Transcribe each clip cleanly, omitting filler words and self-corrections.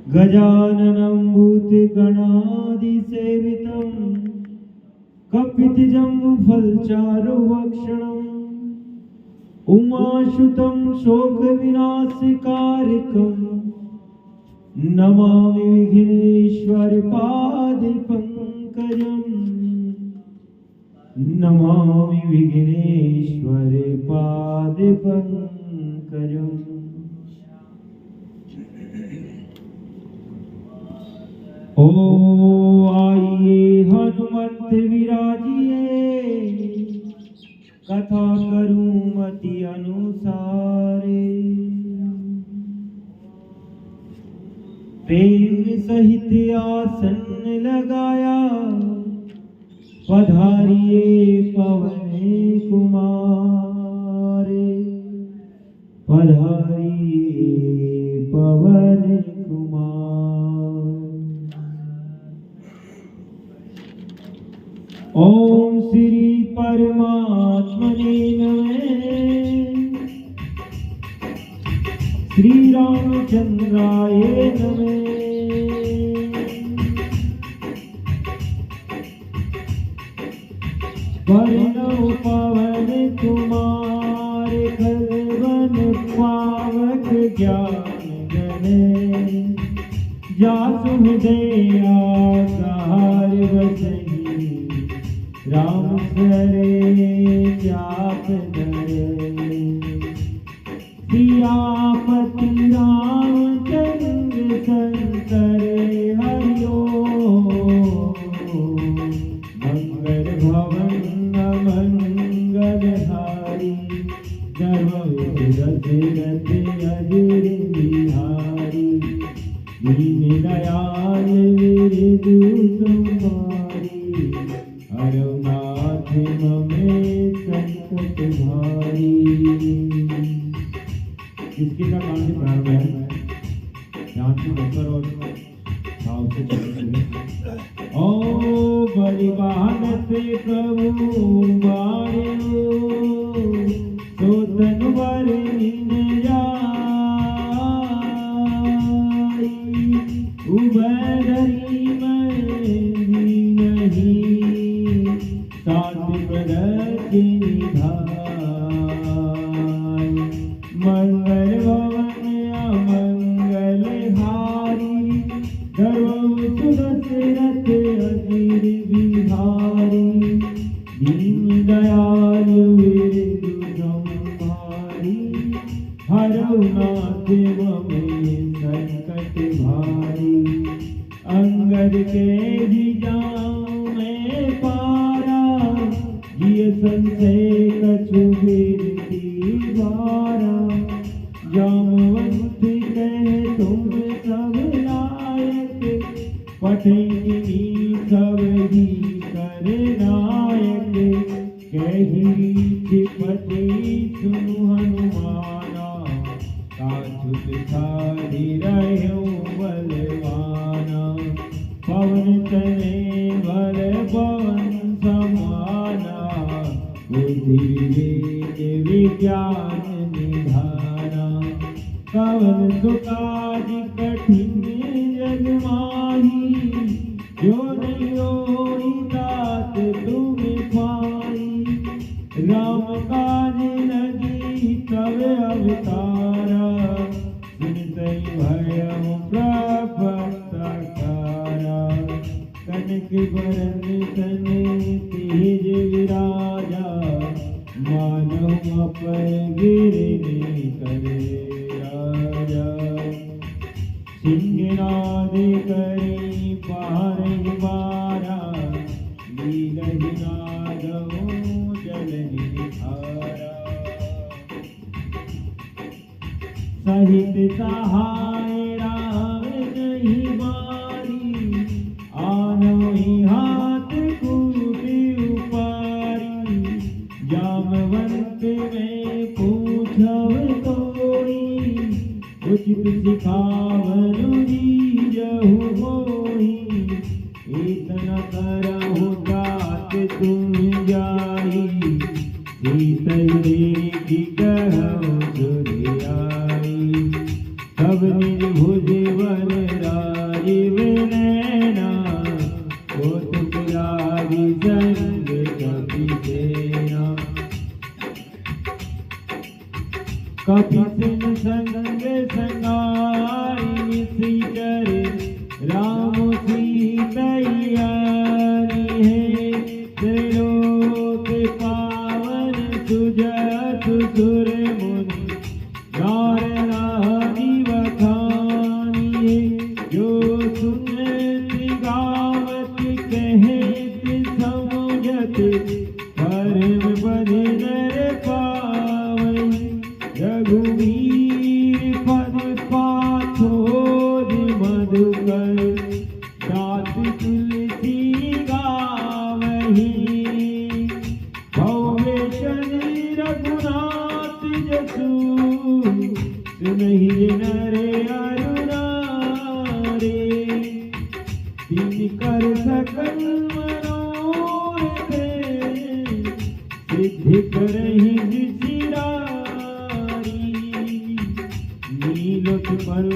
गजाननं भूतगणादिसेवितं कपितजम्बुफलचारुभक्षणम् उमासुतं शोकविनाशकारकं नमामि विघ्नेश्वरपादपङ्कजम् नमामि विघ्नेश्वरपादपङ्कजम्। ओ आइए हनुमंत विराजिए, कथा करूं मति अनुसारे। प्रेम सहित आसन लगाया, पधारिए पवन कुमारे। पधारिए पवन कुमार। ओम श्री परमात्मने नमः। श्री रामचंद्राय नमः। वर्णो पवन कुमार खलवन पावक ज्ञान गणे। जासु हृदय आधार बसहि, राम सरे चाप धरे। सियापति रामचंद्र शंकर हरिओ। मंगल भवन मंगल हारी, दशरथ अजिर बिहारी। दीन दयाल विरजु तुम्हारी, हरौ नाथ ममे संकट भारी। इसके का काम से प्रारंभ है। ध्यान से बकर और भाव से चलेंगे। ओ बड़ी बहान से प्रभु बारियो, तो तन वर नीन जाई। उबैधरी में नहीं, सात प्रदर्श निधाई। मंगल भवन अमंगल हारी, दशरथ अजिर बिहारी। दीन दयाल विरजु तुम्हारी, हरौ नाथ ममे संकट भारी। अंगद के ही जाऊं मैं पारा, जिय संशय कछु गिरती बारा। जामवंत कहे तुम सब लायक, पठेगी सब ही कर नायक। कही पति सुनु हनुमाना, काछुत छाड़ी रहो बलवाना। पवन तने बल पवन समाना, बुद्धि विवेक विज्ञान निधाना। कवन सुकाज कठिन जग माही, जो नहीं होई तात तुम पाई। राम काज लगी तब अवतारा, सुनतई भयउ प्रपत्ताकारा। कनक बरन तन तेज विराजा, मानव अपर गिरने करे राजा। सिंहनाद करी पारहि बारा, लीलहि नादउ जलहि धारा। सहित सहाय राम नहीं मारी, आनहि हाथ कूटि उपारी। जामवंत में पूछव तोई, उचित सिखावनु दीजहु मोहि। इतना करहु तात तुम जाई, सीतै देखि कहु सुधियाई। तब निज भुज वन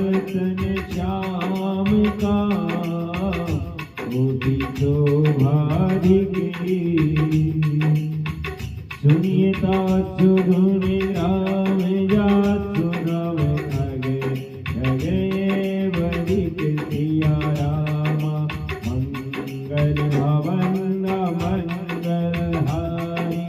बर्तन श्याम का मोती शोभाधिके सुनिए सुगुण राम जासु नव खगे खगे बधिक सिया राम मंगल भवन मंगल हारी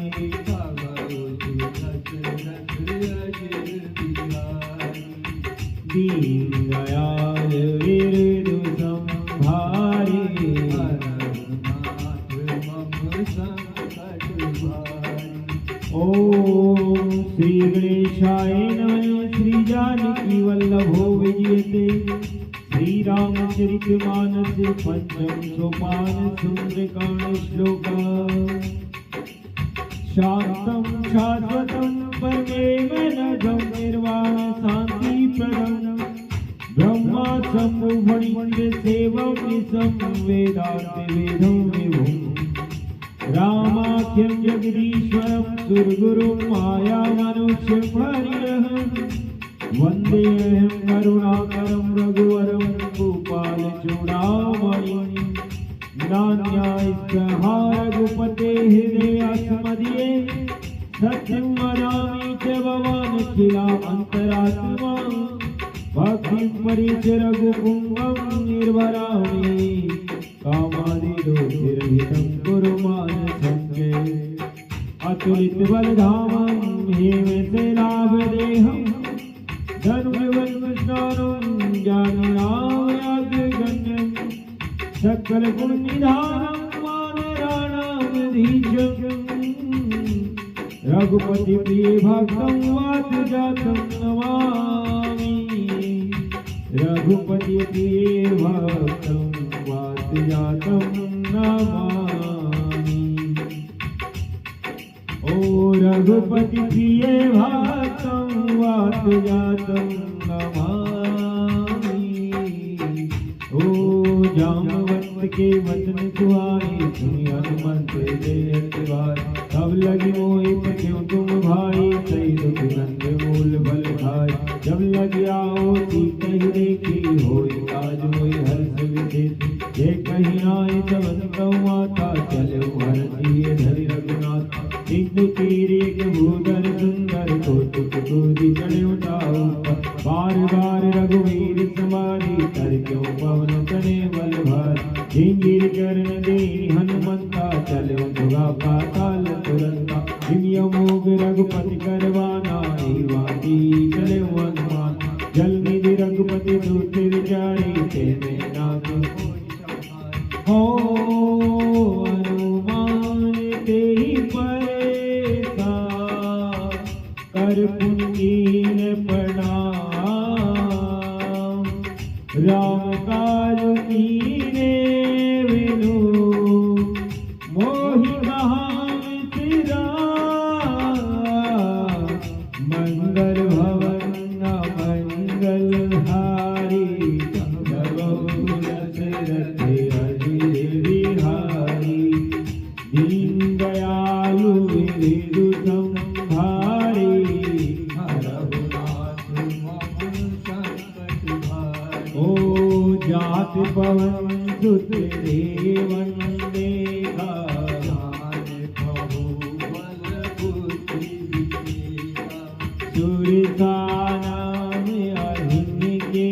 दीन दयाल विरदु संभारी ओम श्री गणेशाय नमः। श्री जानकी वल्लभो विजयते श्री रामचरितमानस पंचम सोपान सुंदरकांड श्लोक शांतं शाश्वतं परमेव नघं निर्वाण शांति प्रदं ब्रह्मा संभुवनिंद सेवं निसं वेदांत वेदं विभुं रामाख्यं जगदीश्वरं सुरगुरुं माया मनुष्य परिग्रहं वन्देऽहं करुणाकरं रघुवरं भूपाल चूडामणिं नान्यायसहारघुपते हृदयास्मदीये सत्यं वदामि च भवानखिलान्तरात्मा भक्तिं परिच रघुपुङ्गं निर्भरामि कामादिदोषरहितं कुरु मानसं अतुलित बलधामं हेमशैलाभदेहं धनुर्वन्मस्नानं ज्ञानरामयाज्ञगण्यं सकल गुण निधानं वानराणामधीशं रघुपति प्रिय भक्तं वातजातं नमामि रघुपति प्रिय भक्तं वातजातं नमामि ओ रघुपति प्रिय भक्तं वातजातं नमामि ओ जामवंत के वचन सुहाए सुनि हनुमंत जय अतिवार तब लगी मोहि पर क्यों तुम भाई सही दुख नंद मूल बल खाए जब लगी आओ सीत ही देखी होई आज मोहि हर्ष विशेष ये कहीं आए तब माता चले हरती धरि रघुनाथ सिंधु तीर एक भूधर सुंदर कौतुक तूरी चढ़े उठाओ बार बार रघुवीर समाधि कर क्यों पवन तने बल भार झिंगिर चरण दे हनुमंता चले दुगा पाताल तुरंता मोग रघुपति करवाना वाती चले हनुमान जल निधि रघुपति दूत विचारी तेरे नाम हो हनुमान ते परेसा कर पुनीन प्रणाम राम काज कीने विनु मोहि कहा मंगल भवन मंगल हारी दशरथ अजिर बिहारी दीन दयालु विरु संभारी रघुनाथ मम संकट भारी ओ जात पवन सुत देवन देखा सुरसानाम अहिन के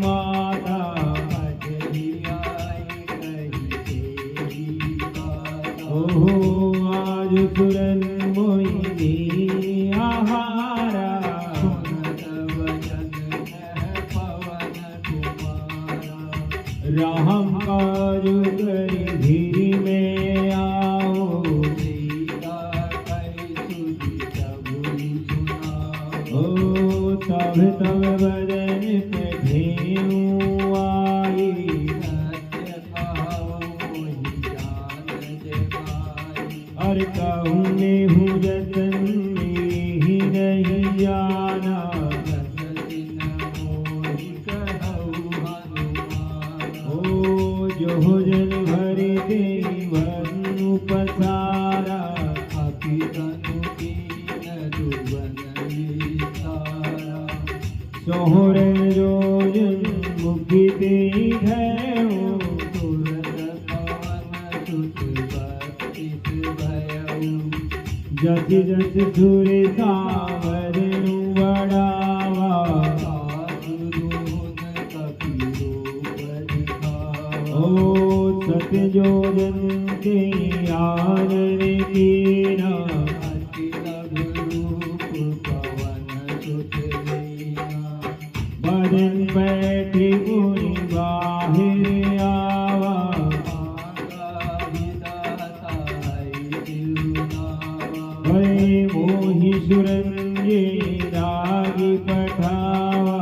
माता ओहो आज सुरन मोहिनी आहारा राम काज करि धीर में आओ ओ तब तब बदन पे भेऊ आई और कहूँ मैं हूँ जतन में ही नहीं जाना ओ जो जन भरे तेरी वनु पसारा सोहरे रोज मोहिते भयो जस जस सुर सावरनु बढ़ावा ओ सतजो जन के आनन कीना बदन बैठे उन बाहिर आवा भय मोहि सुरंगे रागी पठावा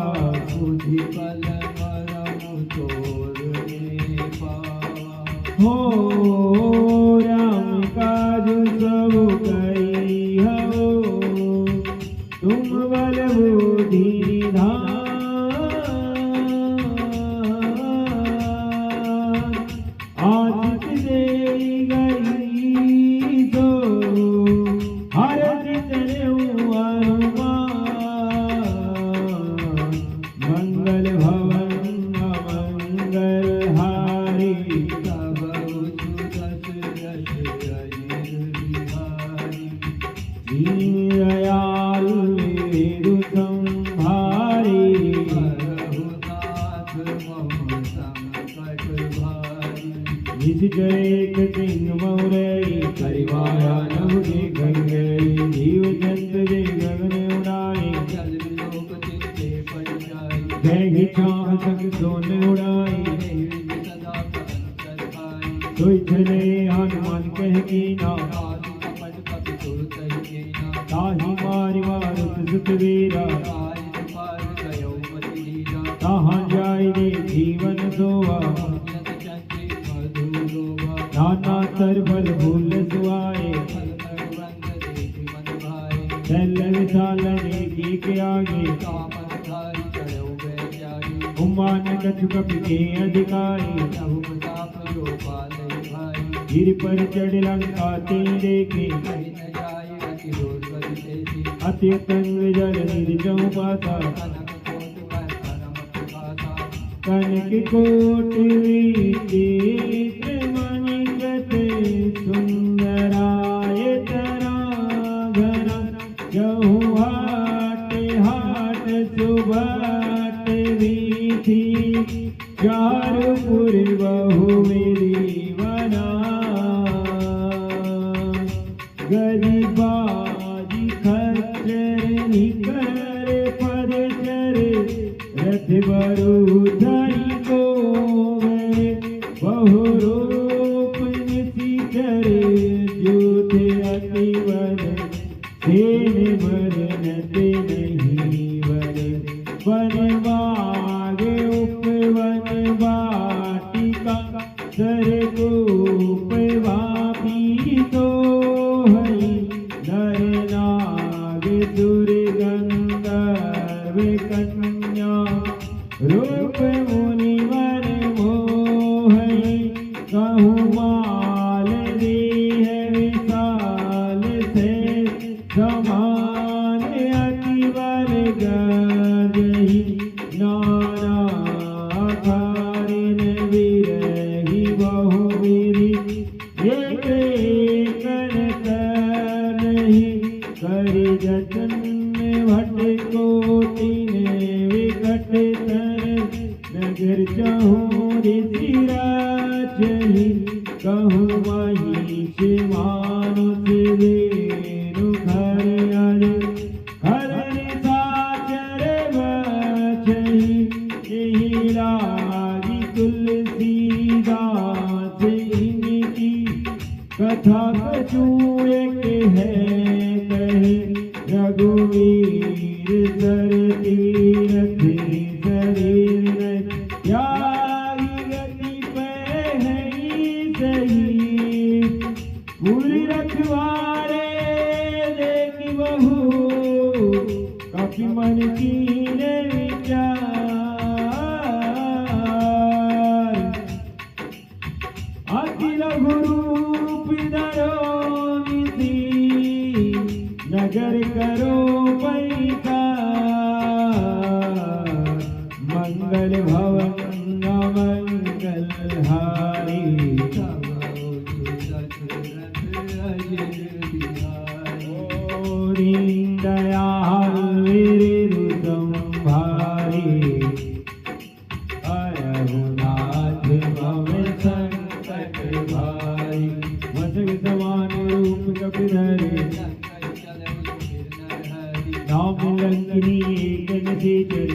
हो राम काज सब कई हो तुम बल बुद्धि निधान आशिक दे गई तो हर जितने अनुमान मंगल भवन मंगल हारी दीनदयाल वेदु संभारी निज सिंह मौरई परिवाया नभ के गंगे जीव जंत जे गगन उड़ाई जय छाह सक सोन उड़ाई सोई चले हनुमान कह कीना ताहि मारि मारुत सुतवीरा ताहाँ जाय दे जीवन सोवा नाना तर बल भूल सुआए चल विशाल नेकी के आगे उमान कछु कपि के अधिकारी गिर पर चढ़ लंका तेरे के अत्यतंग जल निर्जम पासा कनक कोट विचित्र मणिगत सुंदराय तराघना जहु हाट हाट सुबाट वीथि चारुपुर बहु मेरी बना गरीबाजी खच्चर निकर पदचर रथ बरु धरि को बहु रूप निशिचर ज्योत अति वर सेन बरनत नहीं वर वन बाग उपवन वाटिका सरगोप वापी तो हरि नर नाग सुर गंधर्व कन्या रूप मुनि वर मोहई कहूँ माल देह विशाल से समान अति वर गजहि नाना कारिन विरहि बहु विधि एक कर नहीं करि जतन भट कोटिन विकट तर नगर चाहूँ ऋषिराजहि कहूँ महिष मानुष वेणु खर अर हर साचर बचहि यही लागी तुलसीदास इनकी कथा कछु एक है कहे रघुवीर सर तीरथ शरीर त्यागी गति पे है सही पूरी रखवारे देखी बहू कपि मन की विचार अखिल गुरूप धरो निधि नगर करो पैका मंगल भवन मंगलहारी दीनदयाल विरु संभारी रघुनाथ भव संकट भारी मस्तक समान रूप कपिधरे नाम लंकिनी एक निशाचर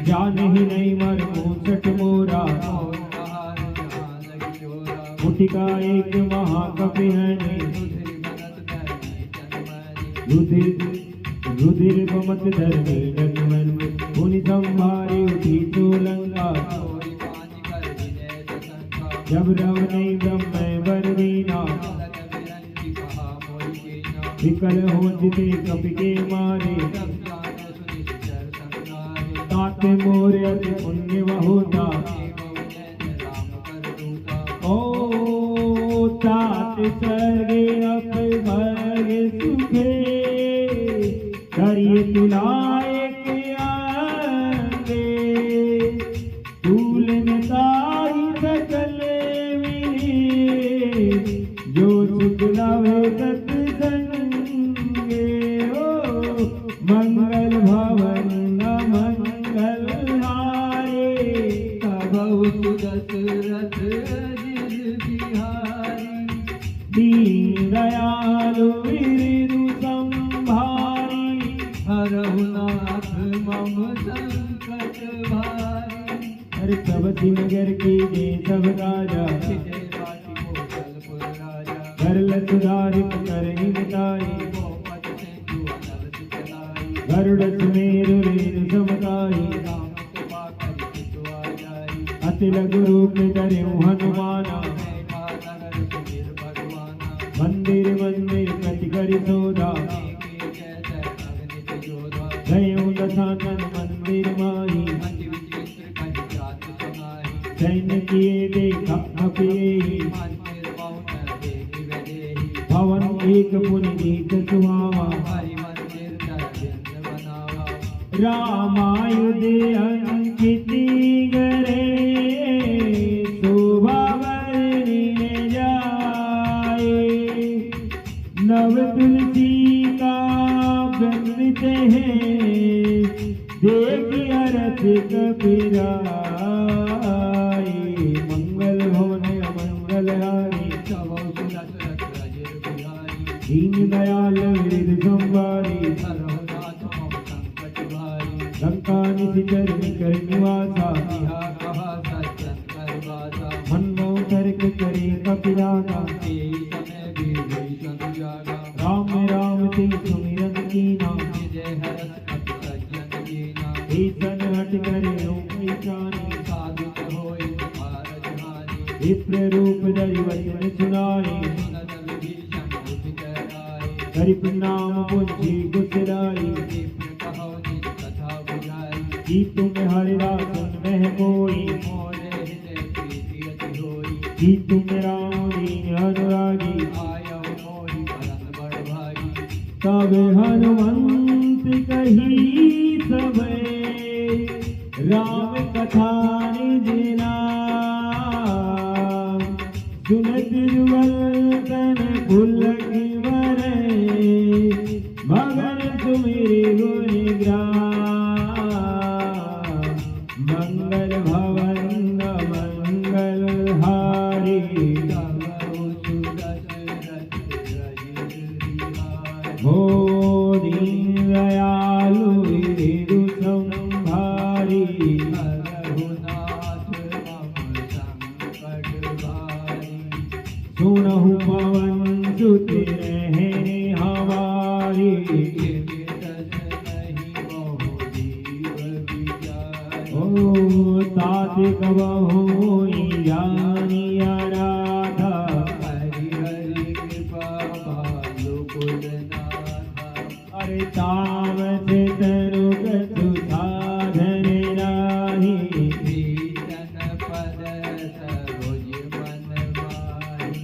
जान ही नहीं मर मूसट मोरा मुटिका एक महाकपि है रुधिर बमत धरने जगमन मुनि संभारी उठी तो लंका जब रव नहीं ब्रह्म वर दीना विकल हो जिते कपि के मारे ताते मोरे अति पुण्य होता ओ तात सर्गे अप भग सुखे करिए तुलाए के आंगे तूल ताई सकल मिले जो सुख लावे सत्संगे ओ मंगल भवन मंगल हारे कबहु दशरथ दीनदयालु विरु संभारी रघुनाथ मम संकट भारी अरे सब नगर की जय सब राजा करल सुधारित करहि मिताई गरुड़ सुमेरु रेणु समताई अति लघु रूप धर्यु हनुमाना मंदिर मंदिर कति करि सोधा गयो दशानन मंदिर माही सैन्य किए देखा अपिए भवन एक पुनि नीक सुहावा रामायुध अंकिति गरे शोभा वर्णिने जाए नव तुलसी का वृंद है देखि अरथ कपिराए मंगल भवन मंगल हारी दीनदयाल विरु संभारी लंका निशिचर निकर निवासा मनमो तर्क करे कपिरागा राम राम ती सुमिरन कीना ईसन हट करे विप्र रूप धरि वचन सुनाए करिप नाम पुंजी गुसराई की तुम हरिदासन में कोई की तुम राम अनुरागी तब हनुमंत कही सब राम कथा निज नाम सुनत जुगल तन पुलक बरे मगन सुमिरि गुण ग्राम मंगल भवन मंगल हारी हो दीनदयालु विरु संभारी रघुनाथ मम संकट भारी सुनहु पवन सुत रहने हमारी ओ तात कबहु ज्ञानिया राधा हरि हरि कृपा बालु अरे तावत तरुक सुसाधन राही भीषण पद सरोज मन माही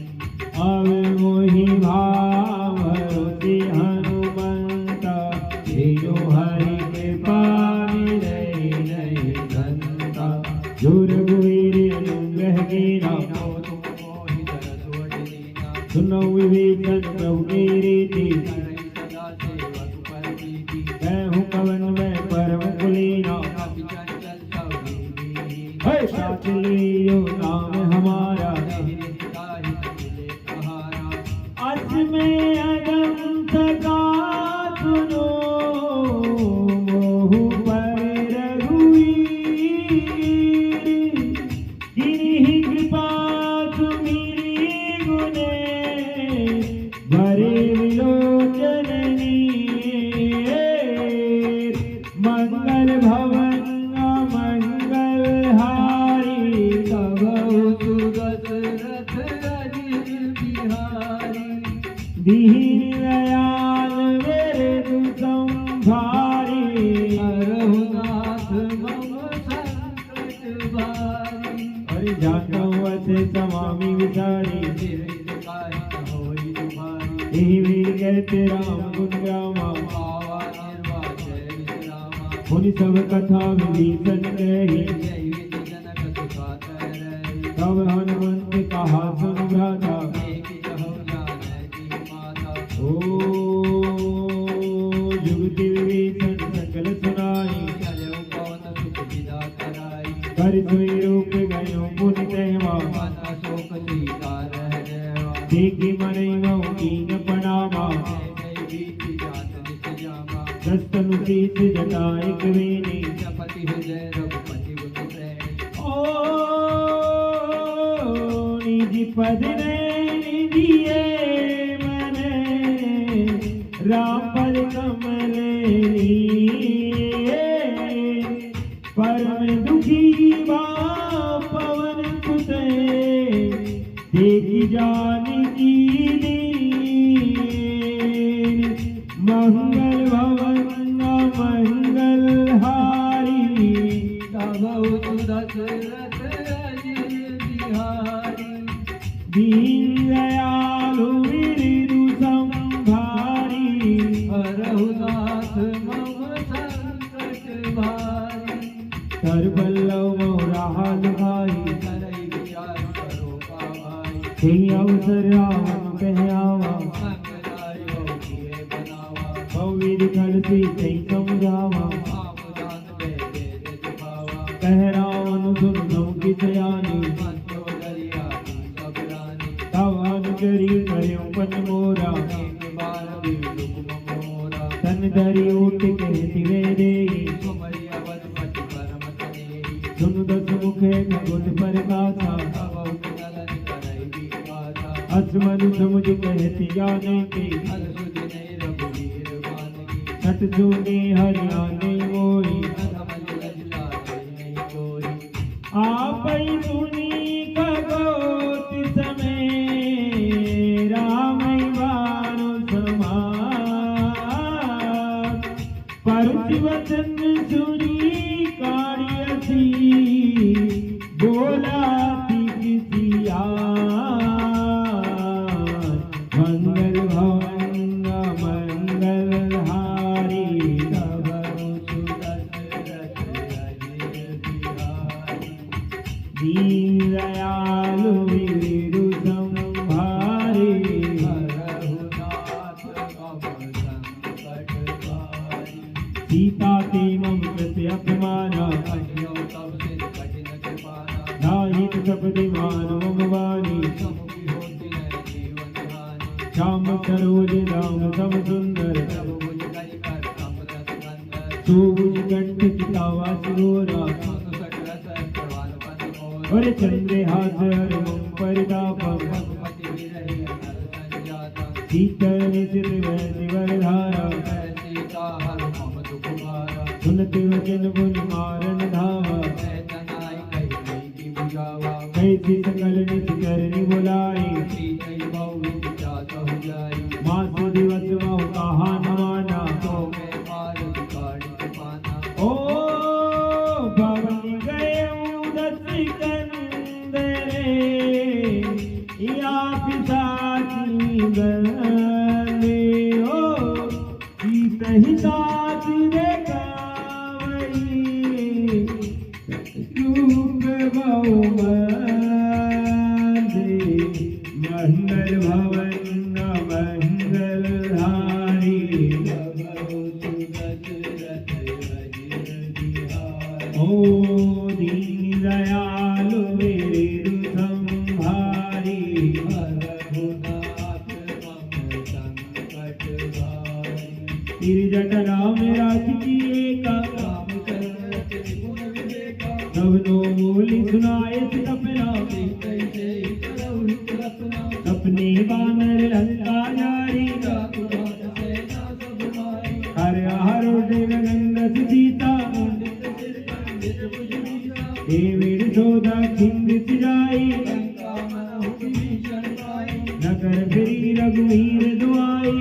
अब मोहि भाव रुचि हनुमंत जियो हरि कृपा मिलई जो रघुवीर अनुग्रह कीना सुनो विवेचन प्रभु की रीति मैं हूँ पवन में परम कुलीना साथ लियो नाम हमारा अस में अदम सका सुनो मोह पर रघुवीर गिरि कृपा सुमिरी गुणे भरे विलोचननी मंगल भवन मंगल हारी दशरथ अजित बिहारी दीन दयाल मेरे संभारी रघुनाथ मम संकट भारी अरे जाता हुआ से समामी विचारी यही वीर कहते राम गुण ग्रामा उन सब कथा विभीषण कही तब हनुमंत कहा सुन भ्राता ओ जुगति विभीषण सकल सुनाई कर सोई रूप गयो पुनि कहवा देखी मनई मऊ कीन प्रणामा दस्तनु शीस जटा एक वेणी ओ निज पद ने निधिये मने राम पद कमल लिए परम दुखी बा पवन सुते देखी जानकी दीन मंगल भवन मंगल हारी तब दशरथ अजित बिहारी दीन दयालु विरु संभारी रघुनाथ मम संकट भारी कर बल्लभ मोराल भाई कहीं अवसर रावण कहयावा पविर कलसी कहीं समझावा कह रावण सुन नौकी सयानी तब अनुचरी करियो पन मोरा तन धरी उठ कहती वे देई सुन दस मुखे गुण पर गाथा असमन समुझ कहती जाने की सट सुने हरियाणे मोरी आप सुनी कगोत समय राम बानो समान परति वचन सुनी कारियसी बोला किसिया मंगल भवन मंगल हारी तब दशरथ अजित बिहारी दीन दयालु विरु संभारी रघुनाथ मम संकट भारी सीता ते मम प्रति अपमाना नाहित सपदि मानो मम वाणी श्याम सरोज राम सम सुंदर सुभुज कंठ चितावा सिरोरा और चंद्रे हाथ हर मम परितापम शीतल निशित वैसी वरधारा सुनते वचन मुनि मारन धावा कैसी सकल निज करनी बुलाई मास दिवस बहु कहा न माना ओ भवन गए दस कंदरे या पिशाची गले ओ सही साथ देखा वही रूप मंगल भवन मंगलहारी ओ दीन दयालु मेरे संभारी जटना में राखिए का सबनो बोली सुनाए सपना सपने बानर लंका जारी हर हरो गंगस सीता देवीर सोदा खिंदित जाई नगर फिरी रघुवीर दुआई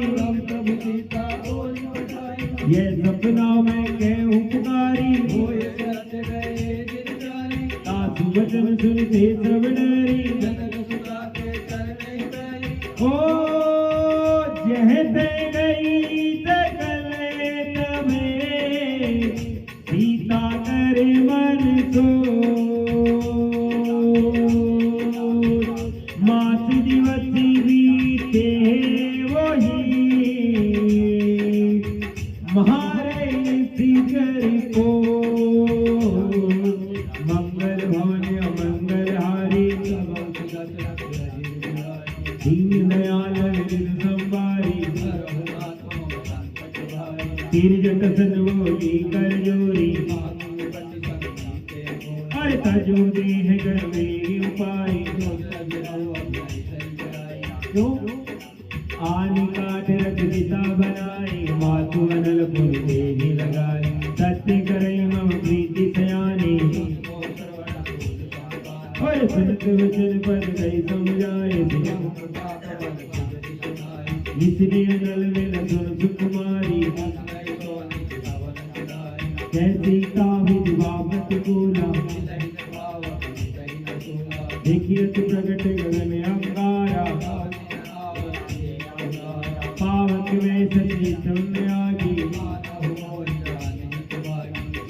ये सपना में कहूँ पुकारी सासु वचन सुनते सब डरी ओ जहते गई सकल तमे सीता करे मन सो मास दिवस बीते वही महारे सिगर को मंगल भवन मंगलहारी दीन दयाल संभारी तीर जट सनवोली कर जोरी अरे तजो देह गण मेरी उपाय क्यों आनी काट रख दिशा बनाई मातु अनल पुर देहि लगाई सत्य करई मम प्रीति सयानी और सुनत वचन पद गई समझाए इसलिए नल मिल सुन सुकुमारी कैसी काविद बाबत बोला देखिए तु प्रगट गगन अंगारा पावक में सती तुमने आगी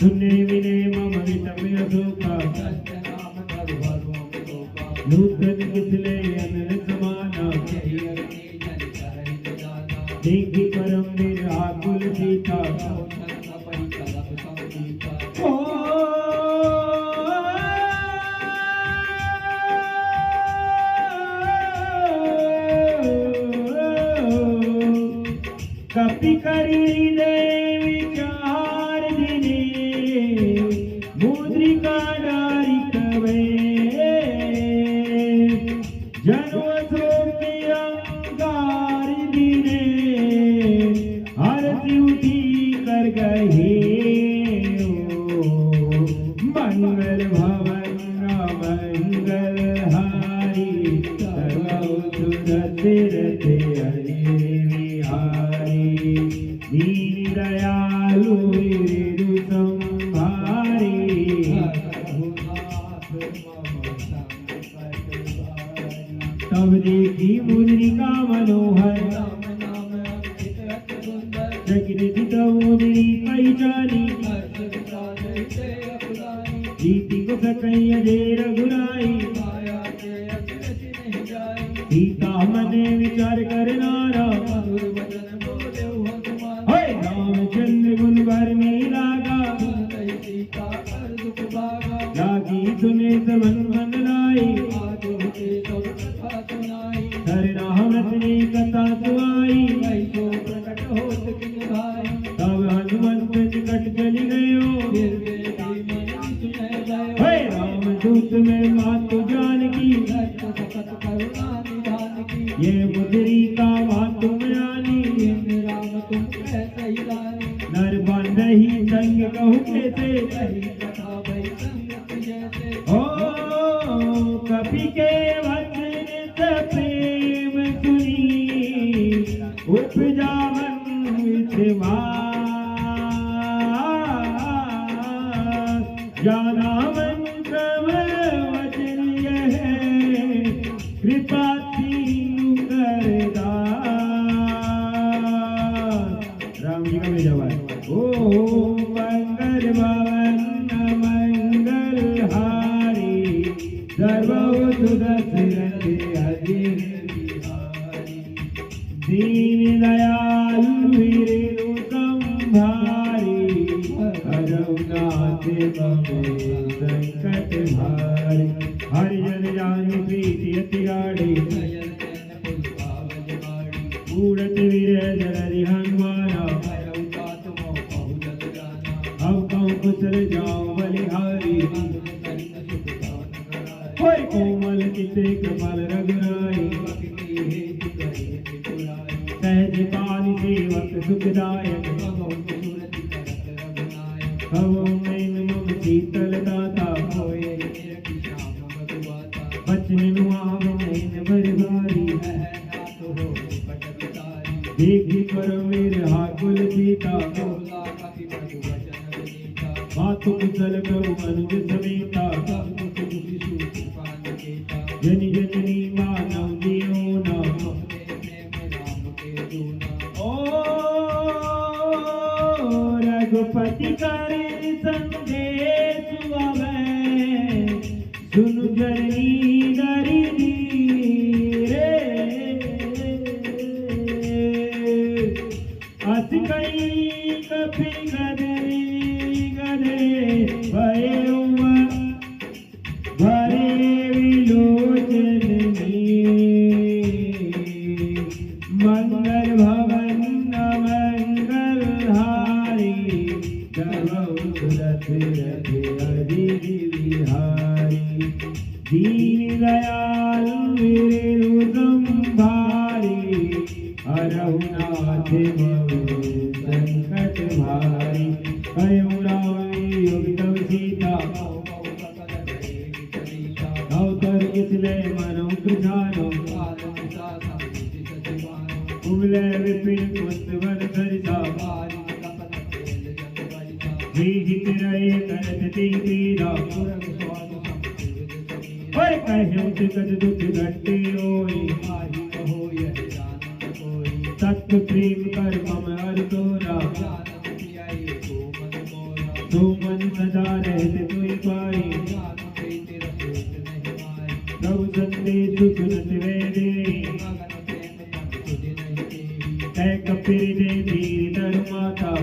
सुनने विने मम विटम अशोका नूतन किसले अनल समाना देखी परम निराकुल सीता कपि करी दे विचार दिने मुद्रिका डारी कवे जन्म सोपी अंगार दिने हरति उठी कर गए मंगल भवन मंगलहारी सर्व सुरत दीन दयालु मेरु संभारी तब देखी मुद्रिका मनोहर चकित मुद्री पहचानी प्रीति को सकई अजय रघुराई सीता मने विचार कर नारा रामचंद्र गुण भर में लागा जागी सुने समन मन लाई हर रामत ने कथा सुनाई तब हनुमंत निकट चली गयो रामदूत में मातु जानकी ये मुद्री का मातु मयानी नर बंदही संग कहु कैसे ओ कपि के वचन प्रेम सुनी उपजा मन विश्वास जाना मन क्रम वचन यह कृपा तीनु करदास राम जी का भेजा हुआ है ओ मंगल भवन मंगलहारी सुदशरथ अजीर बिहारी। दीन दयालु वीरेनु संभारी, रघुनाथ मम संकट भारी। हरिजन जान प्रीति अति गाढ़ी, उड़त वीर जरधि हनुमाना। अब कहूँ कुशल जाऊँ बलिहारी, होय कोमल चिते कमल रघुराई। सहज पानी सेवक सुखदायक, कहो नैन मम शीतल दाता। बचन नुआव नैन बरबारी, देखी परमेर हाकुल सीता। मातु कुशल प्रभु अनुज समेता, जनि जननी मानव जियो ना। ओ रघुपति करे संदेश आवे, सुनु जननी दरि रे। अस कई कपि गदे भये भरे विलोचनी। मंगल भवन मंगल हारी, गवौ सुदशरथ अजीर बिहारी। दीन दयालु वीरेनु संभारी, रघुनाथ मम संकट भारी। कयो राम योग तव सीता, अवतर इसले मनो कृषानो। कुमले विपिन कुंत वन सरिता, हित रहे करत ती पीरा। और कहे जगत दुख घटे होई, तत्व प्रेम कर मम हर तोरा। तो मन सदा रहते तुई पाई, प्रभु संदेश सुनत वे दे। कह कपिर दे धीर धर माता,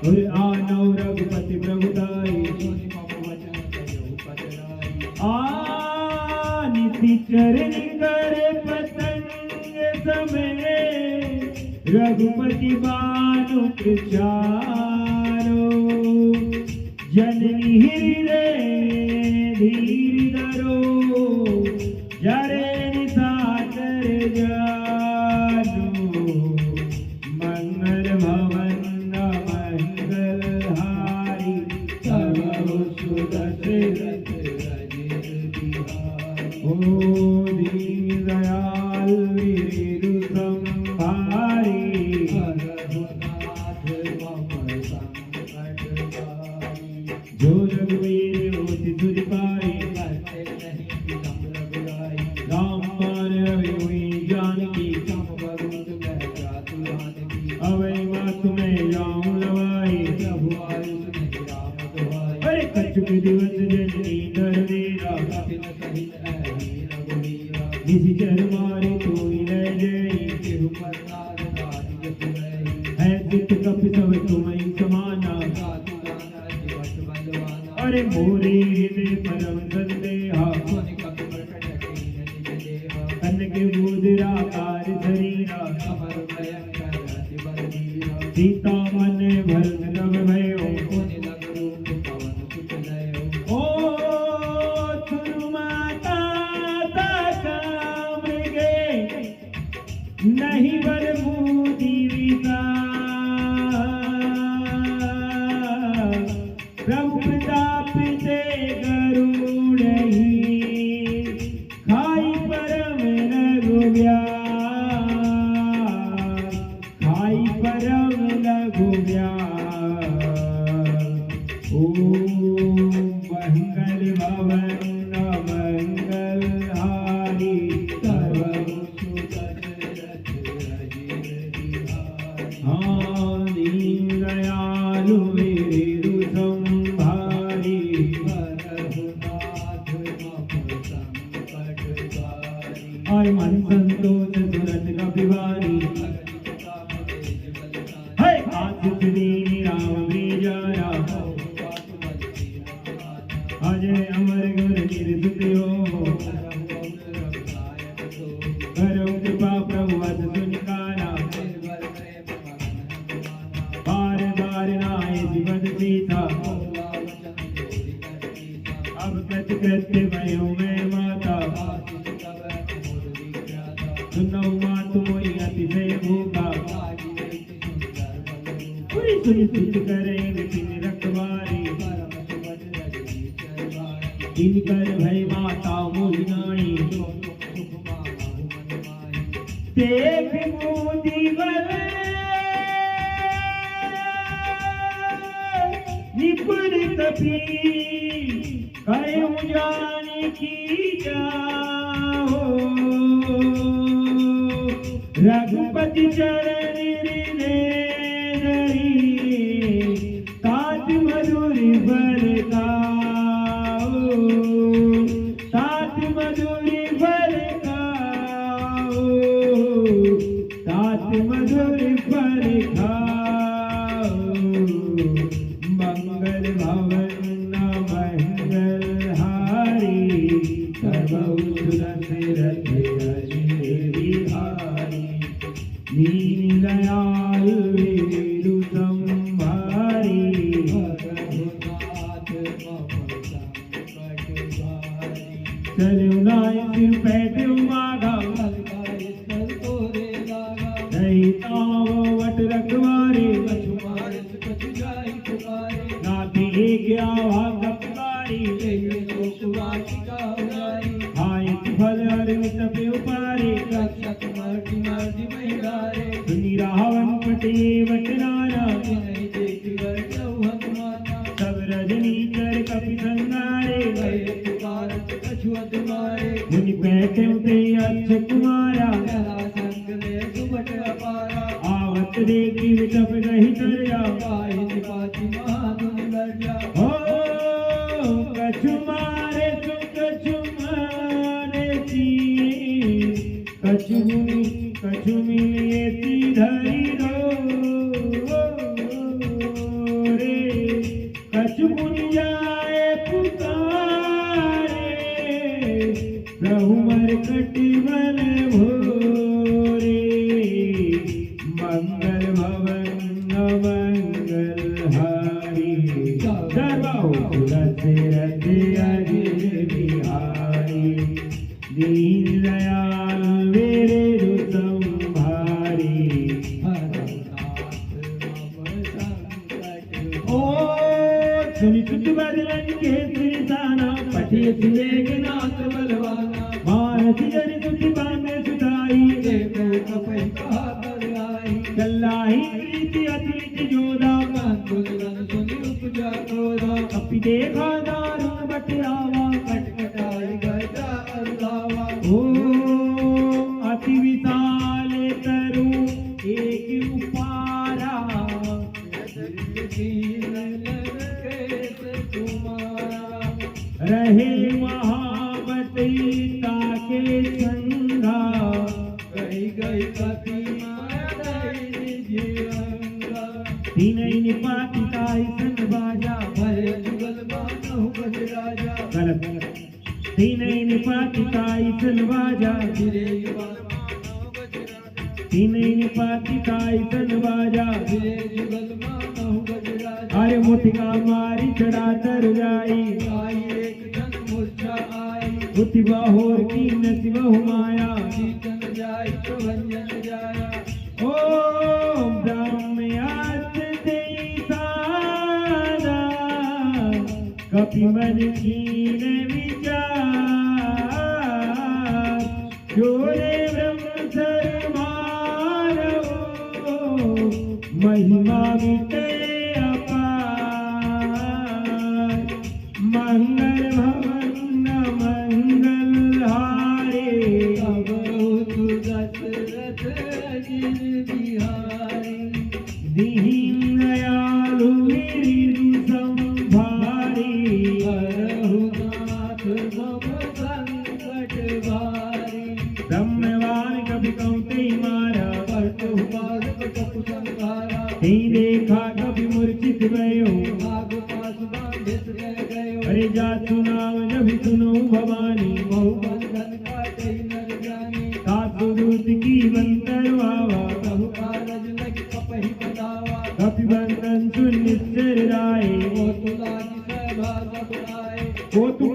और आनौ रघुपति प्रभुदाई। निति चरण कर पतंग समय, रघुपति बानु प्रचारो। जननी हृदय धीर धरो, जरे निसाचर जानो। मंगल भवन मंगल हारी, कहो सुदशरथ अजीर बिहारी। ओ दीन दयाल वीरेनु संभारी, जो रघुवीर होति तुझ पाई। राम मान हुई जानकी, अवै मातु में जाऊं लवाई। अरे कछुक दिवस जननी दर देरा, निशिचर मारे तोई ले जई। है चित कपि सब तुम्हें समाना, अरे मोरे हृदय परम संदेहा। कनक बुधरा कार शरीरा, सीता मन भरत नभ भयो। ओ सुनु माता मृगे, नहीं बर बूढ़ी विदा। प्रभु प्रताप ते गरुड़हि, खाई परम रघुव्यास। खाई परम रघुव्यास। ओम मंगल भवन मंगल हारी, कहो सुदशरथ अजीर बिहारी। हाँ दीन दयालु वीरेनु संभारी, रघुनाथ अजय अमर गुण निर्सुतियो करो कृपा प्रभु अस सुनिकारा बार बार नाय जीवन सीता अब कृत्य भयो मैं माता सुनो मात मोरी अतिशय भूखा सुनिश्चित करें विपिन रखवारी इनकर भय माता मोहिनाई देख मोदी बल निपुण कपी कयूं जानी की जाओ रघुपति चरण तात मधुरी बल गाओ तात मधुरी बल गाओ तात मधुरी बल गाओ मंगल भवन मंगल हारी सर्वउत्तरथ बिहारी दीन दयाल वीरु संभारी चलो नाय सिर पैठे मागा नहीं तावो वट रखवारे नाती एक आवा कपकारी आयत फल अर्मित पे उपारे सुनी रावण पटे वटनारा सब रजनी कर कपि संगारे मुनि बैठे उते अच्छ कुमारा आवत देखी विटप गही तरया हो कछु मारे तुम कछु मारे कछु मिलिए ती धरी रो रे कछु मुनि जाए पुकारे प्रभु मरकट बल भोरे मंगल भवन मंगल हारी सर्वो तुलसी रथ बिहारी दीन दयाल वीरु संभारी ओ सुनि सुत बदलन के श्रीसाना पठिय सुलेखनाथ बलवाना मानसी जन सुति बांधे सुधाई देखो कपै कहा कर आई कल्लाही प्रीति अतुलित जोधा कांतुलन सुनि उपजा क्रोधा अपि देखा दारुण बटियावा कटकटाई गर्जा अरुलावा ओ अति विशाल तरु एक उपारा रहे महाबती ताके संगा गई कपि तीन निपाति ताई सन बाजा भय जुगल बानहु गज राजा गलत तीन निपाति ताई सन बाजा तीन निपाति ताई सन बाजा अरे मोतिका मारी चढ़ा तर जाई एक जन मूर्छा आई बुद्धि बाहोर की नसिब माया जीतन जाई प्रभंजन जाया ओ ब्रह्मयात देई सादा कपि मन कीन विचार जोरे ब्रह्म सरमारो महिमा विते मंगल भवन मंगल हारे दशरथ बिहारी दीन दयालु वीरु संभारी हरहुनाथ भव संकट भारी ब्रह्मवान कभी कौते मारा पट हुबाद कपु संहारा देखा कभी मूर्छित भयो आग पास बांधित गयो अरे जातु नाम जब सुनो भवानी बहु बंधन काटे नर जानी सासु दूत की मंत्र वावा बहु कारज लग कपहि बतावा कपि बंधन सुन निश्चर राय वो तुला की सभा सब आए वो तु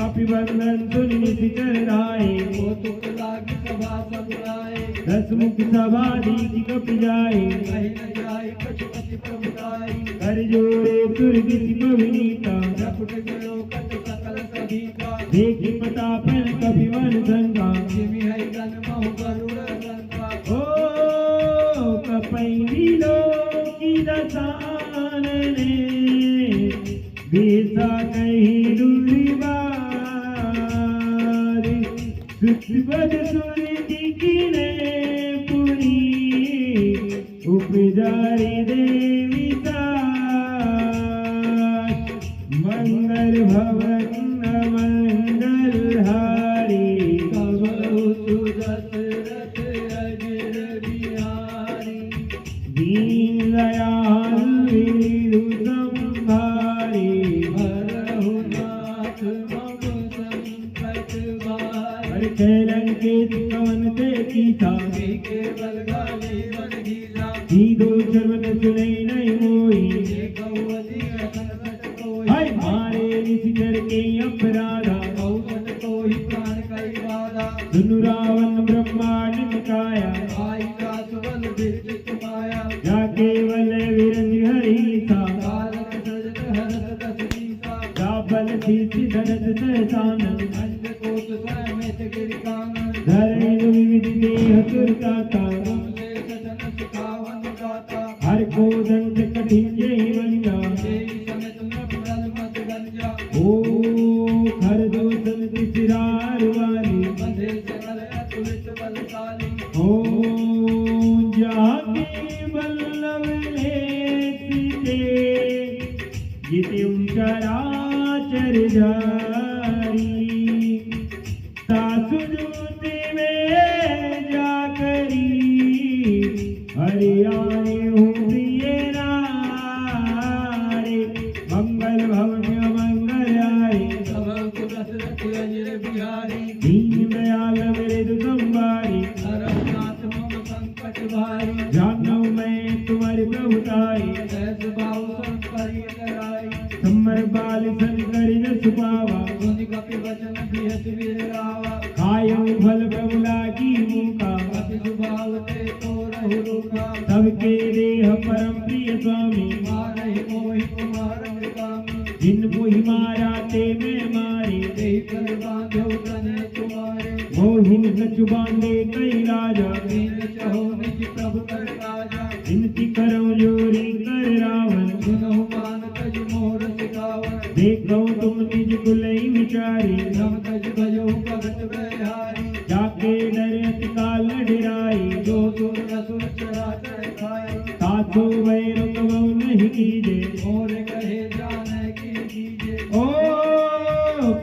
कपि बंधन सुन निश्चर राय वो तुला की सभा सब आए दस मुख सभा दी कपि जाए कहीं न जाए पशुपति प्रभुताई कर जोरे सुरगिति पविनीता प्रपुट गयो कट सकल सभी का देखी प्रतापन कपि मन संगा जिमि है गन महु गरुड़ संका ओ कपई लोकी दसानने बेसा कही दुर्बारी सुखबद सुरति किने पुरी उपजारी देवी मंगल भवन मंगल हारी कबहु सुदशरथ अजर बिहारी दीन दयाल विदु संभारी हरहु नाथ मम संकट भारी कैलंकेत कवन ते कीता के बलगाली बन गीला दीदो शर्मन सुनै नहीं मोई गौवती रतन सट कोई हाय मारे निशिचर के अपराधा गौवन कोई प्राण कई बाधा सुनु रावण ब्रह्मांड निकाया आई का सुबल विरचित माया जा केवल विरंज हरि था कारक सजत हरत दस दीसा जा बल शीश धरत सहसान अंज कोट समेत गिरकानन धरण विविध देह तुरकाता तुमसे सजन सुखावन गाता हर को दंड कठिन जय बनिया तेरी समेत नृपदल मत गंजा ओ हर दोषन तिसिरार वाली बंधे सकल अतुलित बलशाली ओ जाके बल्लभ लेते जिते चराचर जारी सासु दूत में जाकरी हरियाणे हूँ प्रिय नारे मंगल भवन मंगल आए सबको दशरथ अजर बिहारी दीन दयाल मेरे दुसंबारी हरनाथ मम संकट भारी जानू मैं तुम्हारी प्रभुताई ऐस भाव संकरी कराई सम्मर बाल संकर जस पावा सुनि कपि वचन बिहत वीरावा खायो फल प्रभुला की मुका कपि सुभाव ते तो रहु रुका सबके देह परम प्रिय स्वामी मारहि मोहि कुमार मृगामी जिन मोहि मारा ते मैं मारे देहि कर बांधो तने तुम्हारे मोहिन सच बांधे कई राजा दीन चहो निज प्रभु कर राजा इनकी करो जोरी कर रावण सुनहु मान तज मोर सिखावन देखो तुम निज कुलई विचारी रम तज भजो भगत बलिहारी जाके डरत काल डराई जो सुर रसुर चराचर खाए सासो वैर कबौ नहीं कीजे और कहे जाने की कीजे ओ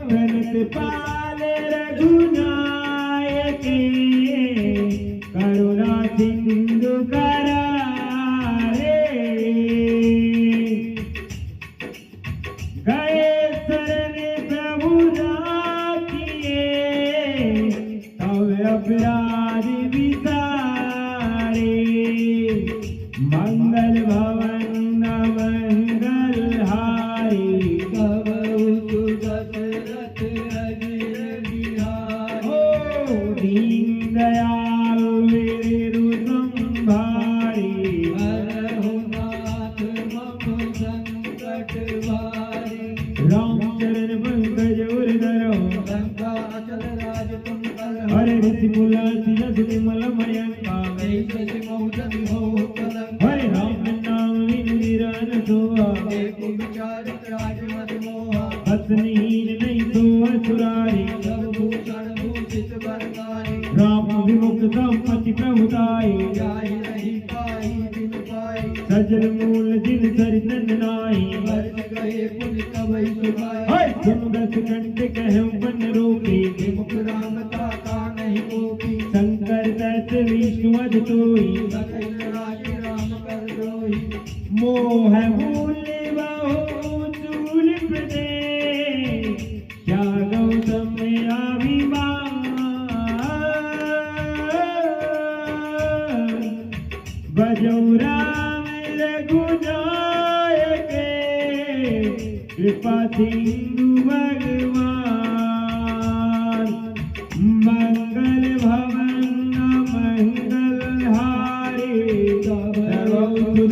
प्रणत पाल रघुनायक करुणा सिंधु करारे गए शरण प्रभु राखिए तब अपराध विसारे मंगल भवन मंगल हारी कबहु सुदशरथ अजर बिहारी ओ दीन दयाल विरु संभारी हरहु नाथ मम संकट भारी रामचरण पंकज उर्धरो लंका अचल राज तुम कर हरे ऋषि मुलासी जस विमल मयंका जैसे मौजन हो कलंक हरे राम नाम विनिरन सोहा एक विचारित राज मत मोहा हसनीन नहीं सोह सुरारी सब भूषण भूषित बरकारी राम विमुख संपत्ति प्रभुताई जाहि रही पाई बिन पाई सजल मूल जिन सरितन नाई वर्ष गए पुन कबई सुभाई हर सुन दस कंठ कहूँ बन रोके विमुख राम का नहीं कोपी शंकर दस विष्णु अध तोई सकल राज राम कर दोही मोह मूल बहु चूल प्रदेश कृपा सिंधु भगवान मंगल भवन मंगल हारे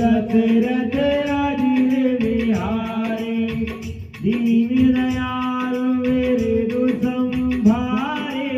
दशरथ आदि बिहारे दीन दयाल वेद संभारे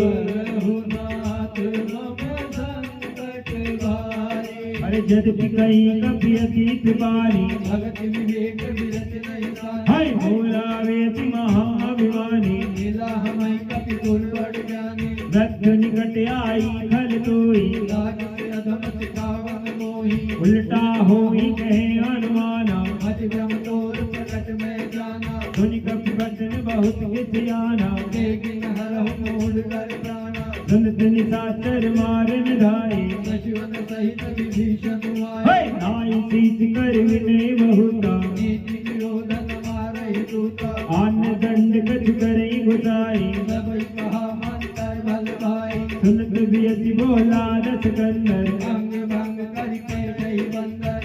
रघुनाथ मम संकट भारे अरे यद्यपि कहीं कभी अतीत बारी भगत विवेक विरत नहीं सारी हाय भोला वेति महाअभिमानी मिला हमें कपि कुल बढ़ जाने रक्त निकट आई खल तोई लाज से अधम सिखावन मोही उल्टा होई कहे अनुमाना मत ब्रह्म तोर प्रकट में जाना सुनि कपि बचन बहुत किसियाना लेकिन हरहु मूल कर प्राणा सुनत निशाचर मारन धाये दशवन सहित विभीषण हाय आए नाई सीत कर विनय बहुता नीति निरोधन मारहि दूता आन दंड कछ करई घुसाई सबई कहा मन कर भल भाई सुनत बियति बोला दस कंदर अंग भंग करके जय बंदर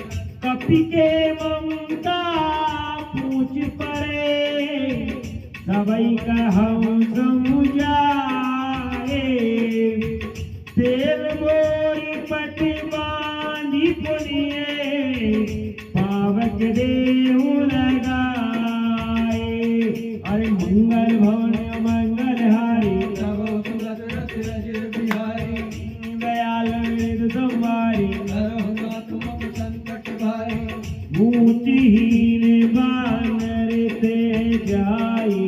कपि के ममता पूछ परे सबई कहम समुझाए तेल मोरी पट बांधी पुनिए पावक देहु लगाए अरे मंगल भवन मंगल हारी तब सुरत रथ रज बिहारी दयाल वेद संवारी रघुनाथ मम संकट भारी ऊंचहीन बानर ते जाई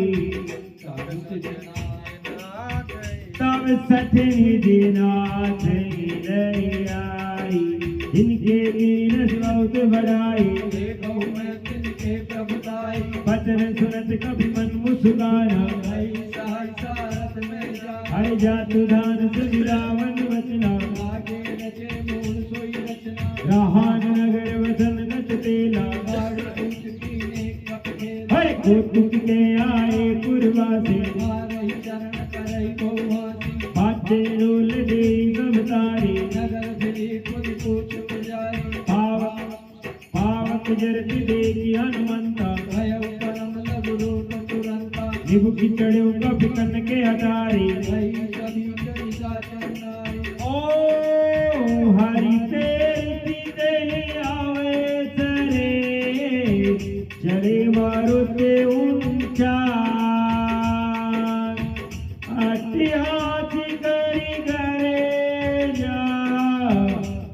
तब सठ निधिनाथ आई जिनके गिरस बहुत बढ़ाई देखो मैं तिनके प्रभुताई बचन सुनत कभी मन मुस्काना भई सहसा रथ में जा हर जातु धान सुरावन बचना आगे रचे मूल सोई रचना राहान नगर वसन नच तेला गाड़ी ऊंच कीने कप खेला हर कोटुक के आए पुरवासी मारहि चरण करहि बहुहासी बाटे रोल दे सब तारी नगर फिरी खुद पूछ पुजारी पावक जरत देखी हनुमंता भयउ परम लघु रूप तुरंता निभु की चढ़ो कप कन के हटारी भई सभी कनिका चंदारी ओ हरि तेरी तेरी आवे सरे चले मारुते ऊंचा अतिहासी करी करे जा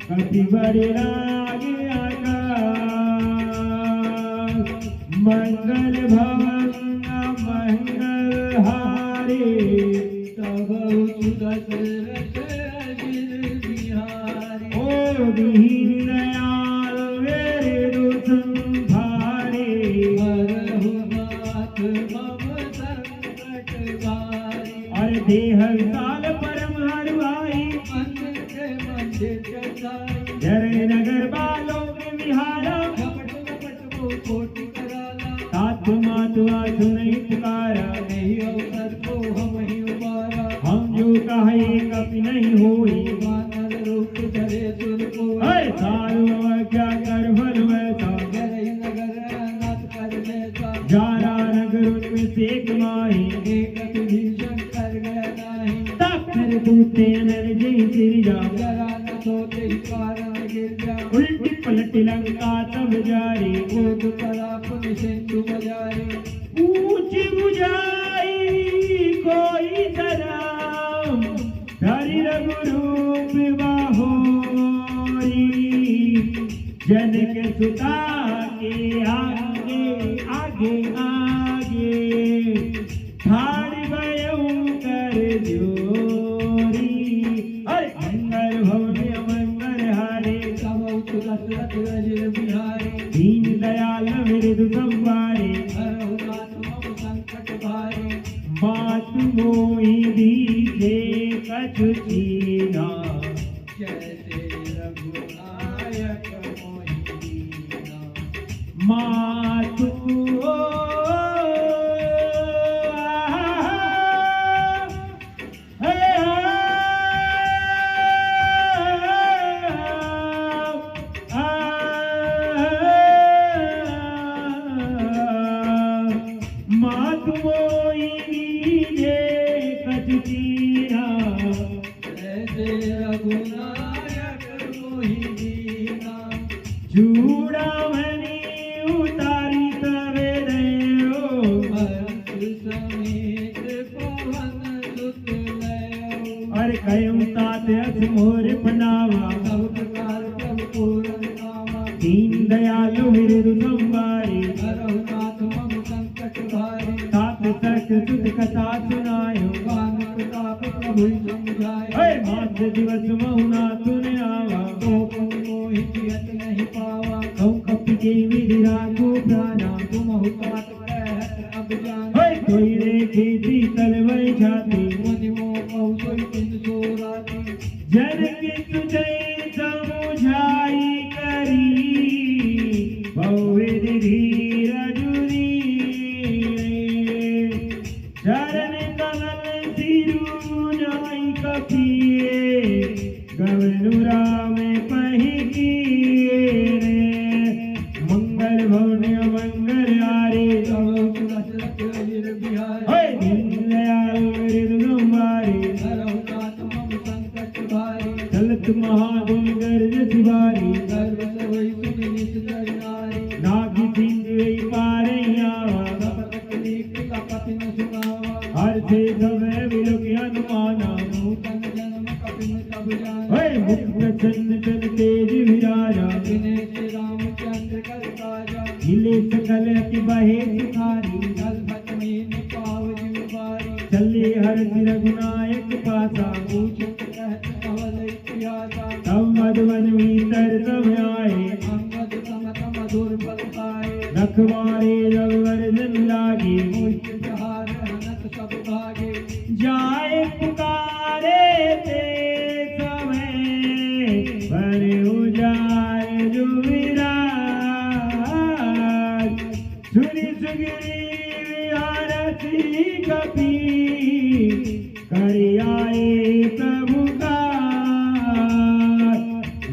कति बड़े रागे आकाश मंगल भवन मंगल हारे तब दशरथ अजिर बिहारी ओ दीन दयाल वेद संभारे रघुनाथ मम संकट भारी और देह विशाल परम हरवाई मंदिर के मंदिर चढ़ाई जरे नगर बालों के विहारा कपट कपट को कोटि कराला तातु मातु आसु नहीं पुकारा नहीं अवसर को हम ही उबारा हम जो कहे कभी नहीं होई वानर रूप धरे सुर को अय सारो क्या कर भल वैसा गरई नगर नाथ कर लेसा जारा नगर उनमें सेक माही एक विभीषण कर गया नाही ताकर दूते नर जय सिरजा जरा न सोते ही कारण गिर जा उल्टी पलटी लंका तब जारी क्रोध पराप सिंधु बजारे ऊंची बुझाई कोई सलाम धरि रघुरूप बाहोरी जनक सुता के आगे आगे आगे ठाड़ गयऊ कर जोरी अरे मंगल भवन मंगल हारे तब दशरथ अजिर बिहारी दीन दयाल मृदु संवारे रघुनाथ मम संकट भारी मात मोहि दीजे कछु चीना जैसे रघुनायक मोहि दीना मातु मात मोई लीजे कछु कीना ऐसे रघुनायक मोहि दीना चूड़ामणि उतारी तवे दयो हर्ष समेत पवन सुत लयो अरे कयम तात अस मोर फनावा सब प्रकार प्रभु पूरन कामा दीन दयालु विरु संवारी हरहु नाथ मम संकट भारी तात तक सुत कथा सुनायो ज्ञान प्रताप प्रभु समझाय अरे मास दिवस महुना तुने आवा तो मोहि जियत नहीं पावा कौ कपि के विधि राखो प्राणा तुम हुतात कहत अब जान होय कोई रे खेती तलवै छाती मुनि मोह कहु सोई पिंड सोराती जन की तुझे समुझाई करी बहुविधि धीरज चरण कमल सिरु नाई कपिए गवनु राम पहि किए मंगल भवन मंगल आरे तव दशरथ अजिर बिहारी होय दीन दयाल हृदय मारे हरहु नाथ मम संकट भारी चलत महागुण गर्ज शिवारी गर्व सवै सुनि निज नर नारी नागी सिंधु पारे आवा कपट कलीक कपि न सुनावा हर से समय विलोक अनुमाना नूतन जन्म कपि न तब जान होय मुक्त चंद चल तेज विराजा विनय श्री रामचंद्र कर काजा हिले सकल अति बहे सुखारी जल भट में पाव जीव बारी चले हर रघुनायक पासा पूछत कहत कवल प्यासा तब मधुवन भीतर सब आए अंगद समत मधुर बल पाए रखवारे रघुवर लागे मोहित प्रहार हनत सब भागे जाए पुकारे ते समय भरे उजाए जो विराज सुनि सुग्रीव आरती कपि करि आए प्रभु का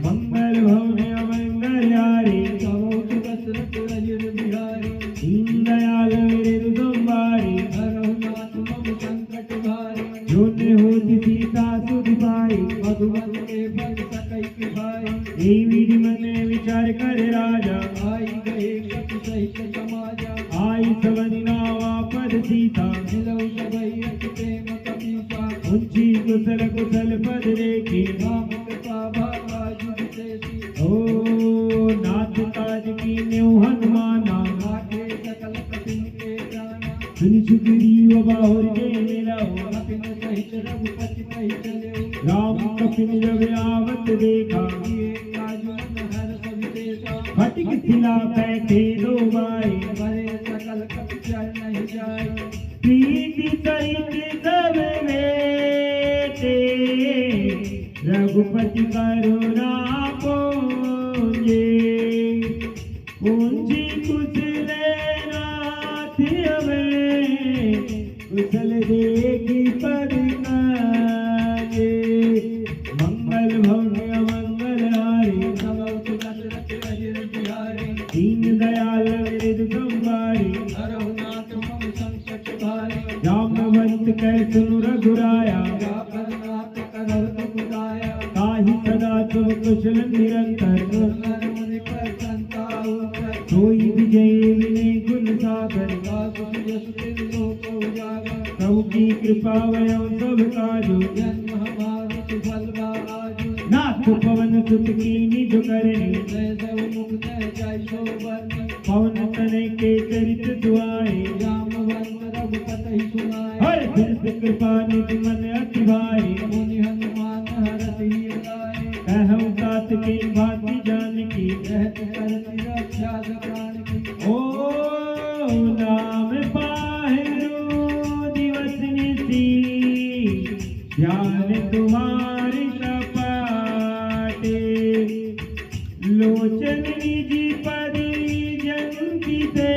मंगल भवन मंगल हारे तव दशरथ अजिर बिहारी दीन दयाल हृदय संवारी हरहु नाथ मम संकट भारी जोने होती सीता सुध पाई मधुबन के फल सकै के भाई देवी मन विचार कर राजा आई गए कपि सहित समाजा आई सवनि नावा पद सीता मिलौ सबै अति प्रेम कपीसा उंची कुशल कुशल पद रेखी राम कृपा भावा जुग सेसी ओ नाथ काज की न्यू हनुमाना आगे सकल कपिन के जाना सुनि सुग्रीव बाहुर जे मिलाओ कपिन सहित रघुपति कहि चले राम कपिन जब आवत देखा ये काज मन हर्ष विशेषा फटिक सिला बैठे दो बाई भरे सकल कपि चल नहीं जाय प्रीति सहित सब बेटे रघुपति करुणा पूंजे पूंजी कुशल नाथ हमें कुशल देखी पद काजे मंगल भव्य मंगल हारी तव दशरथ अजिर बिहारी दीन दयाल हृदय संवारी हरहु नाथ मम संकट भारी जामवंत कै सुनु रघुराया जाकर नाथ करहु तुम दाया ताहि सदा तुम कुशल निरंतर नर मुनि प्रसन्नता ऊपर सोई विजय विनय गुण सागर दासु यश तिन लोक उजागर प्रभु की कृपा वयं सब काजो जन्म हमारो सुफल आजु नाथ पवन सुत की निज करनी जय सब मुख जय सो वर्ण पवन तनय के चरित दुआए जामवंत रघुपति सुनाय हर सिर कृपा निधि मन अति भाई मुनि हनुमान हरति लाए कहूँ तात के भांति जान की रहत करति रक्षा प्राण की ओ नाम पाहिरो दिवस निसी ज्ञान तुम्हारी कपाटे लोचन निज परि जन की दे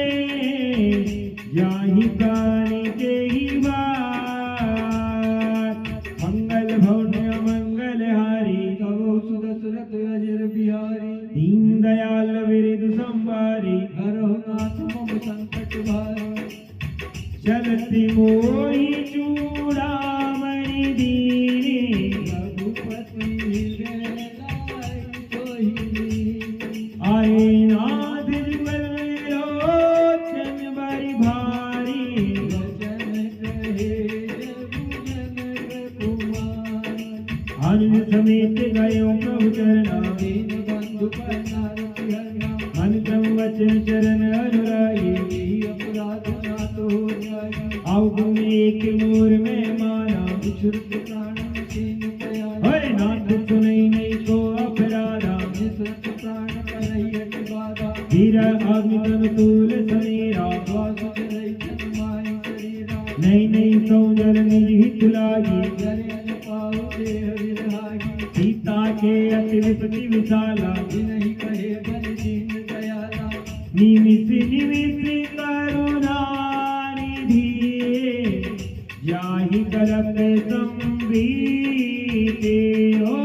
जाहि कानि देहि बात मंगल भवन मंगल हारी तव सुदशरथ अजिर बिहारी दीन दयाल विरद संवारी हरहु नाथ मम संकट भारी चलती मोही चूड़ामणि दीने रघुपति हृदय लायक सोई दीन। आए नाथ लोचन बड़ी भारी वचन कहे जगु जनक कुमार। हनुज समेत गयो प्रभु चरणा दीन बंधु प्रणारति हरना। अनुतम वचन चरण अनुरागी यही अपराध ना तो जाई। आओ तुम एक मोर में माना विचुरत प्राण सीन प्रयाण। हरे नाथ सुनई नहीं को अपराधा निसरत प्राण करैयत बाधा। हीरा अग्नि तन तूल समीरा श्वास चलै जन्माय शरीरा। नहीं नहीं सौंदर्य निज हित लागी जरन पाउ देह विरहागी। सीता के अति विपति विशाला जिनहि कहे बल दीन दयाला। निमिष निमिष करुणा निधि जाहि करत संप्रीते हो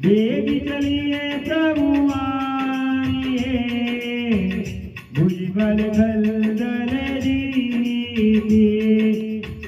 देवी चलिए प्रभु आइए भुजबल खलदल जीते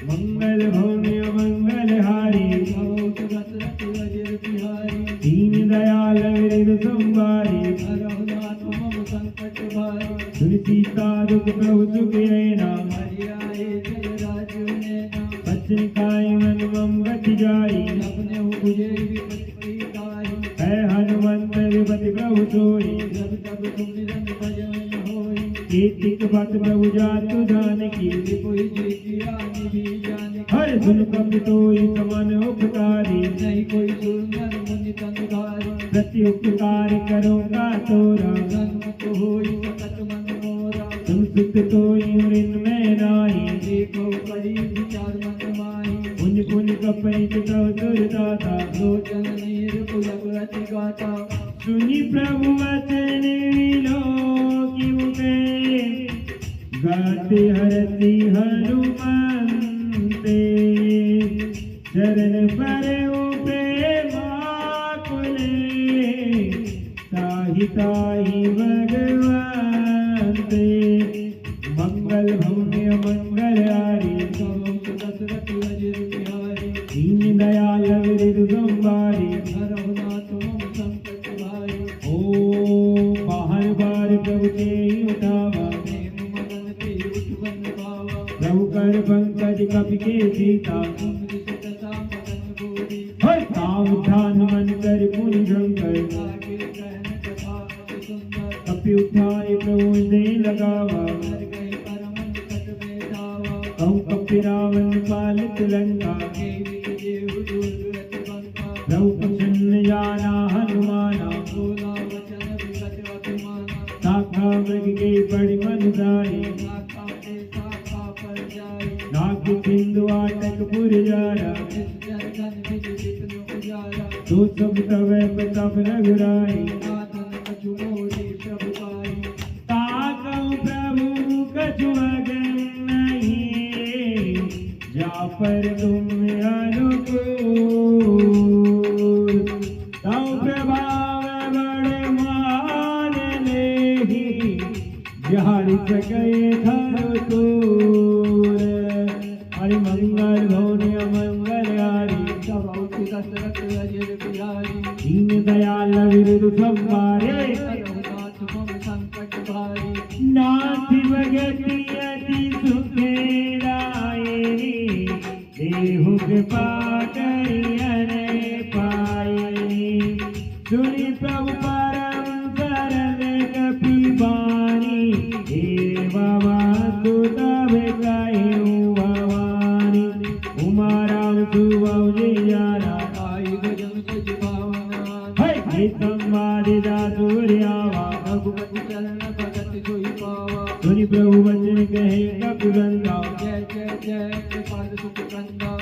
मंगल भव्य मंगल हारी भवौ सुदशरथ अजिर बिहारी। दीन दयाल विरद संवारी हरहु नाथ मम संकट भारी। सुन सीता दुख प्रभु सुख रहना हरि आए जय राजु नैना। बचन काय मन मम गति जाई अपने बुझे विपत्ति गाई। है हनुमंत विपति प्रभु सोई जब तब सुमिरन भजन होई। कीर्तिक पत प्रभु जातु जान की ये कोई जीतिया निधि जाने। हर सुन कपि तोई समान उपकारी नहीं कोई सुंदर मुनि तनुधारी। प्रति उपकार करो का तोरा सन्मुख होई सकत मन मोरा। तुम सुत तोई उरिन में नाई देखो करी विचार मन माही। पुण्य पुण्य कपै तव सुरदाता लोचन नीर पुलक रति गाता। सुनि प्रभु वचन विलोकि उठे गाते हरति हनुमंते चरण पर प्रेमाकुले ताहि ताहि भगवन्ते मंगल भव्य मंगल हारी भवौ सुदशरथ अजिर बिहारी। दीन दयाल विरद संवारी हरहु नाथ मम संकट भारी। ओ बाहर बार प्रभु के उठावा प्रेम मगन ते उठवन भावा। प्रभु कर पंकज कपि के सीता सुमरि सुदशा मगन गोरी। हर सावधान मन कर पुनि शंकर आगे कहन कथा अति सुंदर। कपि उठाए प्रभु दे लगावा हर गए परम निकट में धावा। कहूँ कपि रावण पालित लंका केवि जेहु दुर्गति बंका। प्रभु प्रसन्न जाना हनुमाना बोला वचन विकट अभिमाना। शाखा मृग के बड़ि मनुदारी शाखा ते शाखा पर जाई। नाग सिंधु आटक पुर जारा इस जन जन विधि विष्णु उजारा। तो सब तवे प्रताप रघुराई साधन कछु मोरी प्रभु पाई। ताकऊ प्रभु कछु अगन नहीं जा पर तुम अनुकूल तव प्रभाव बड़ मान लेहि जाहि सके धर तूर हरि मंगल भव्य मंगल हारी भवौ सुदशरथ अजिर बिहारी। दीन दयाल विरद संवारे हरहु नाथ मम संकट भारी। नाथ भगति अति सुखेराए देहु कृपा करियन पाए सुनि प्रभु परम सरल कपि बानी हे बाबा सुत कहो भवानी उमा राम सुबह जियारा आई भजन सज भावना। हे संवादिदा सूर्यावा रघुपति चरण भगत सोई पावा। सुनि प्रभु वचन कहे कपिगंगा जय जय जय कृपाल सुख कंदा।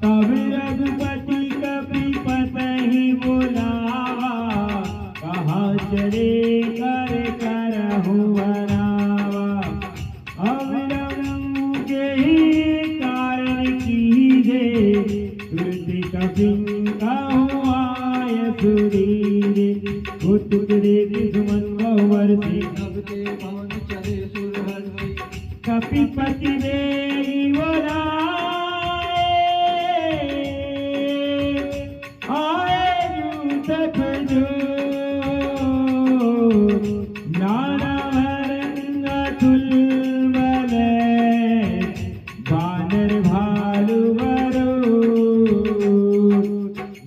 तब रघुपति कपिपति बोलावा कहा चले कर करहु बनावा अब रघु के कारण कीजे कृति कपि कहु आय सुधीरे उतुक देख सुमन बहुवर से नभ ते भवन चले सुर हर्षि। कपिपति देहि बोलाए आए दूत खजो नाना भरंग तुल बले बानर भालू बरो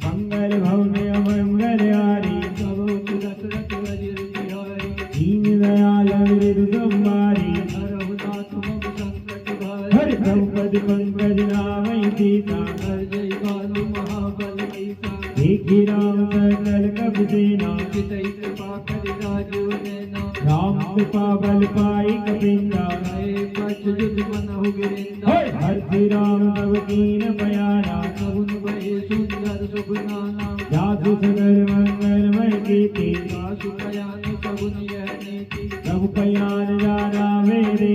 मंगल भव्य मंगल हारी कबूतर दशरथ वज्र बिहारी दीन दयाल विरु संहारी हरहुनाथ मम संकट भारी हर द्रौपदी पंकज नामई सीता हर जय कालु महाबल ईसा देखी राम सकल कप सेना चितई कृपा कर राजो नैना राम कृपा बल पाई कपिंदा भय पछ युद्ध मनहु गिरिंदा हर श्री राम तब कीन बयाना सगुन भय सुंदर सुगुनाना जासु सगर मंगलमय कीर्ति दासु कयान सगुन यह नीति प्रभु पयान जाना मेरे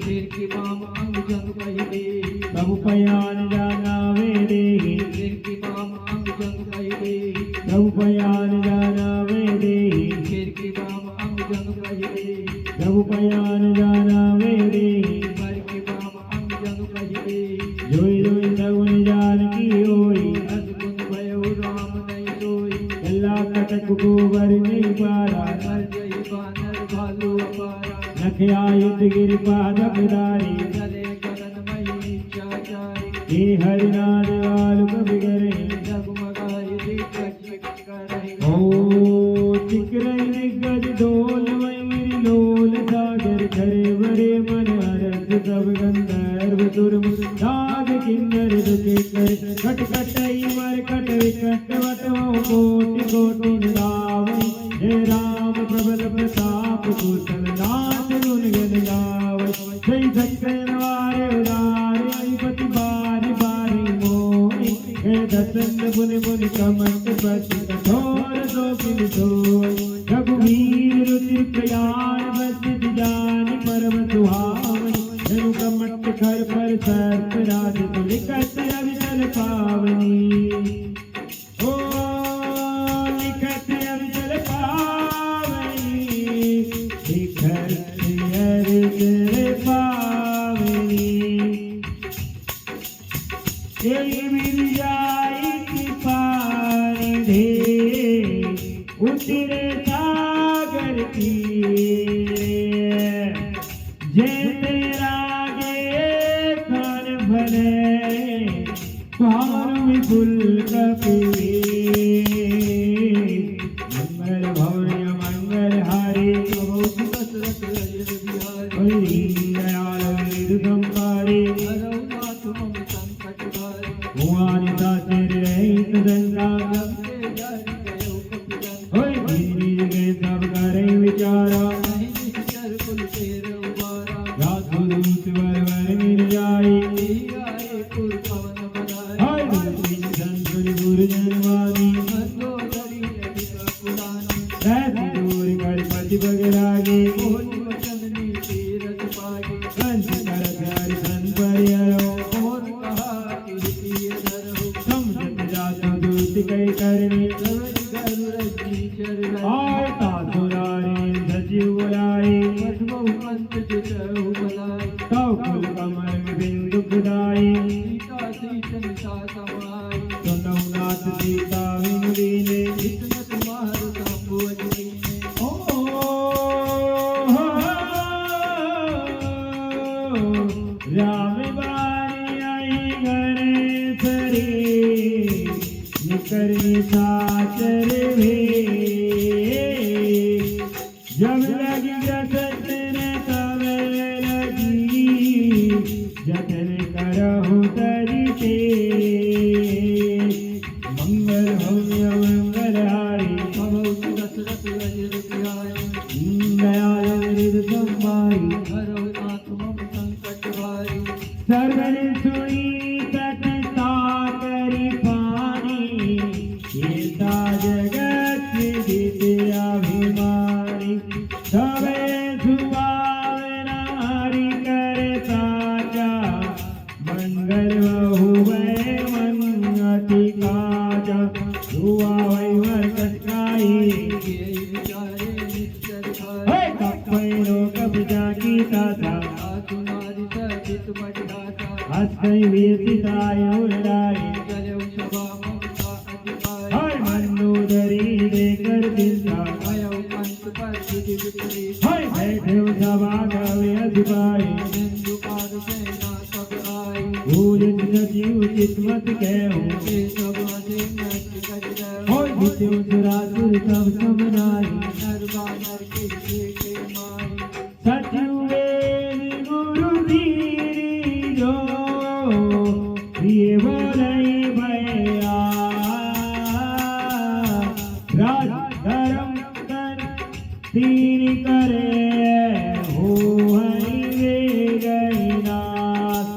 फिर की माम अंग जन कहि दे प्रभु पयान जाना मेरे फिर की माम अंग जन कहि दे प्रभु पयान जाना मेरे फिर की माम अंग जन कहि दे प्रभु पयान जाना मेरे पर की माम अंग जन कहि दे जोई जोई सगुन जान की होई सगुन भयो राम नहीं सोई कल्ला कटक गोबर नहीं पारा हर जय बानर भालू अपारा नखया युद्ध गिर पादप धारी चले गगन मई चाचारी हे हरिनाथ वाल कवि करे जगमगाई दीपक करे ओ चिकरई दिग्गज ढोल मयूरी लोल सागर खरे बरे मन हरस सब गंधर्व सुरम नाग किन्नर दुखे कर कट कटई मर कट विकट वटवो कोटि कोटि निरावई हे राम प्रबल प्रताप कुशल नाथ गुण गण गावई जय सत्यवारे उदारे अधिपति बारी बारी मोहि हे दसंत मुनि मुनि कमंत पति कठोर शोकिन सोई रघुवीर रुचि प्रयाण बसित जानि परम सुहावनि धनु कमट कर पर सर्प राज लिखत अविचल पावनी ओ लिखत अविचल पावनी लिखत अविचल पावनी मिल जाई की पानी ढे उतरे सागर की जे तेरा गे खान भले पान विपुल कपी मंगल भव्य मंगल हारी दशरथ वज्र बिहारी दीन दयाल विरु संहारी हरहुनाथ मम संकट भारी भुआनि साचर रहित संसार से जान गयो कपिजन ओए धीरे के सब करे विचारा नहीं निश्चर कुल तेर उबारा जासु दूत वर वर मिल जाई आए पुर पवन बधाई हाय दूती संतुर गुरु जनवानी मंदोदरी अधिक पुरानी ऐसी दूर कर पति बगरागे मोहन वचन तीरथ पागे कंस कर प्यार सन परिहरो मोहन कहा कि हितिय धरहु समझत जासु दूत कई करनी गरुड़ गरुड़ जी चर आय तासुरारे सचिव बुलाई कठमहु पंत जितहु बलाई तव कुल कमल बिंदु खुदाई सीता सीतन सा समाई सुनहु नाथ सीता विनुदीने इतना तुम्हार संबोध दीने राम बारी आई गणेश रे निकर साचर वे जब लगी जतन तब लगी जतन करहु तरिते मंगल भव्य मंगल हारी कबूतर दशरथ वज्र बिहारी दीन दयाल विरु संहारी हरहुनाथ मम संकट भारी सर्वर सुनी सकता करी पानी येता जगत विद्याभिमानी सबे सुभावना हरि कर साचा मंगल बहुवै मंगति काजा दुआ वै वर्षकाई यही विचारे निश्चर भारी कपैरो कब जाकी ताता तुम्हारी चित मटिहासा हस्तै वीरसिताय उड़ाए चले सभा ममता अधिकाय हर मंदोदरी देकर दिलता आयो पंच पर विधि विपरीत हर बैठे सभा गवे अधिपाए बिंदु पाद सेना सब आई भूलित सजीव चितमत कहूँ ये सब अधे नष्ट कर दे और जित्यो सुरासुर सब समनाई नर बानर के माई सचिव वेद गुरु धीरी जो प्रिय बोलई भया राज धर्म कर तीन करे हो हई वे गईनाथ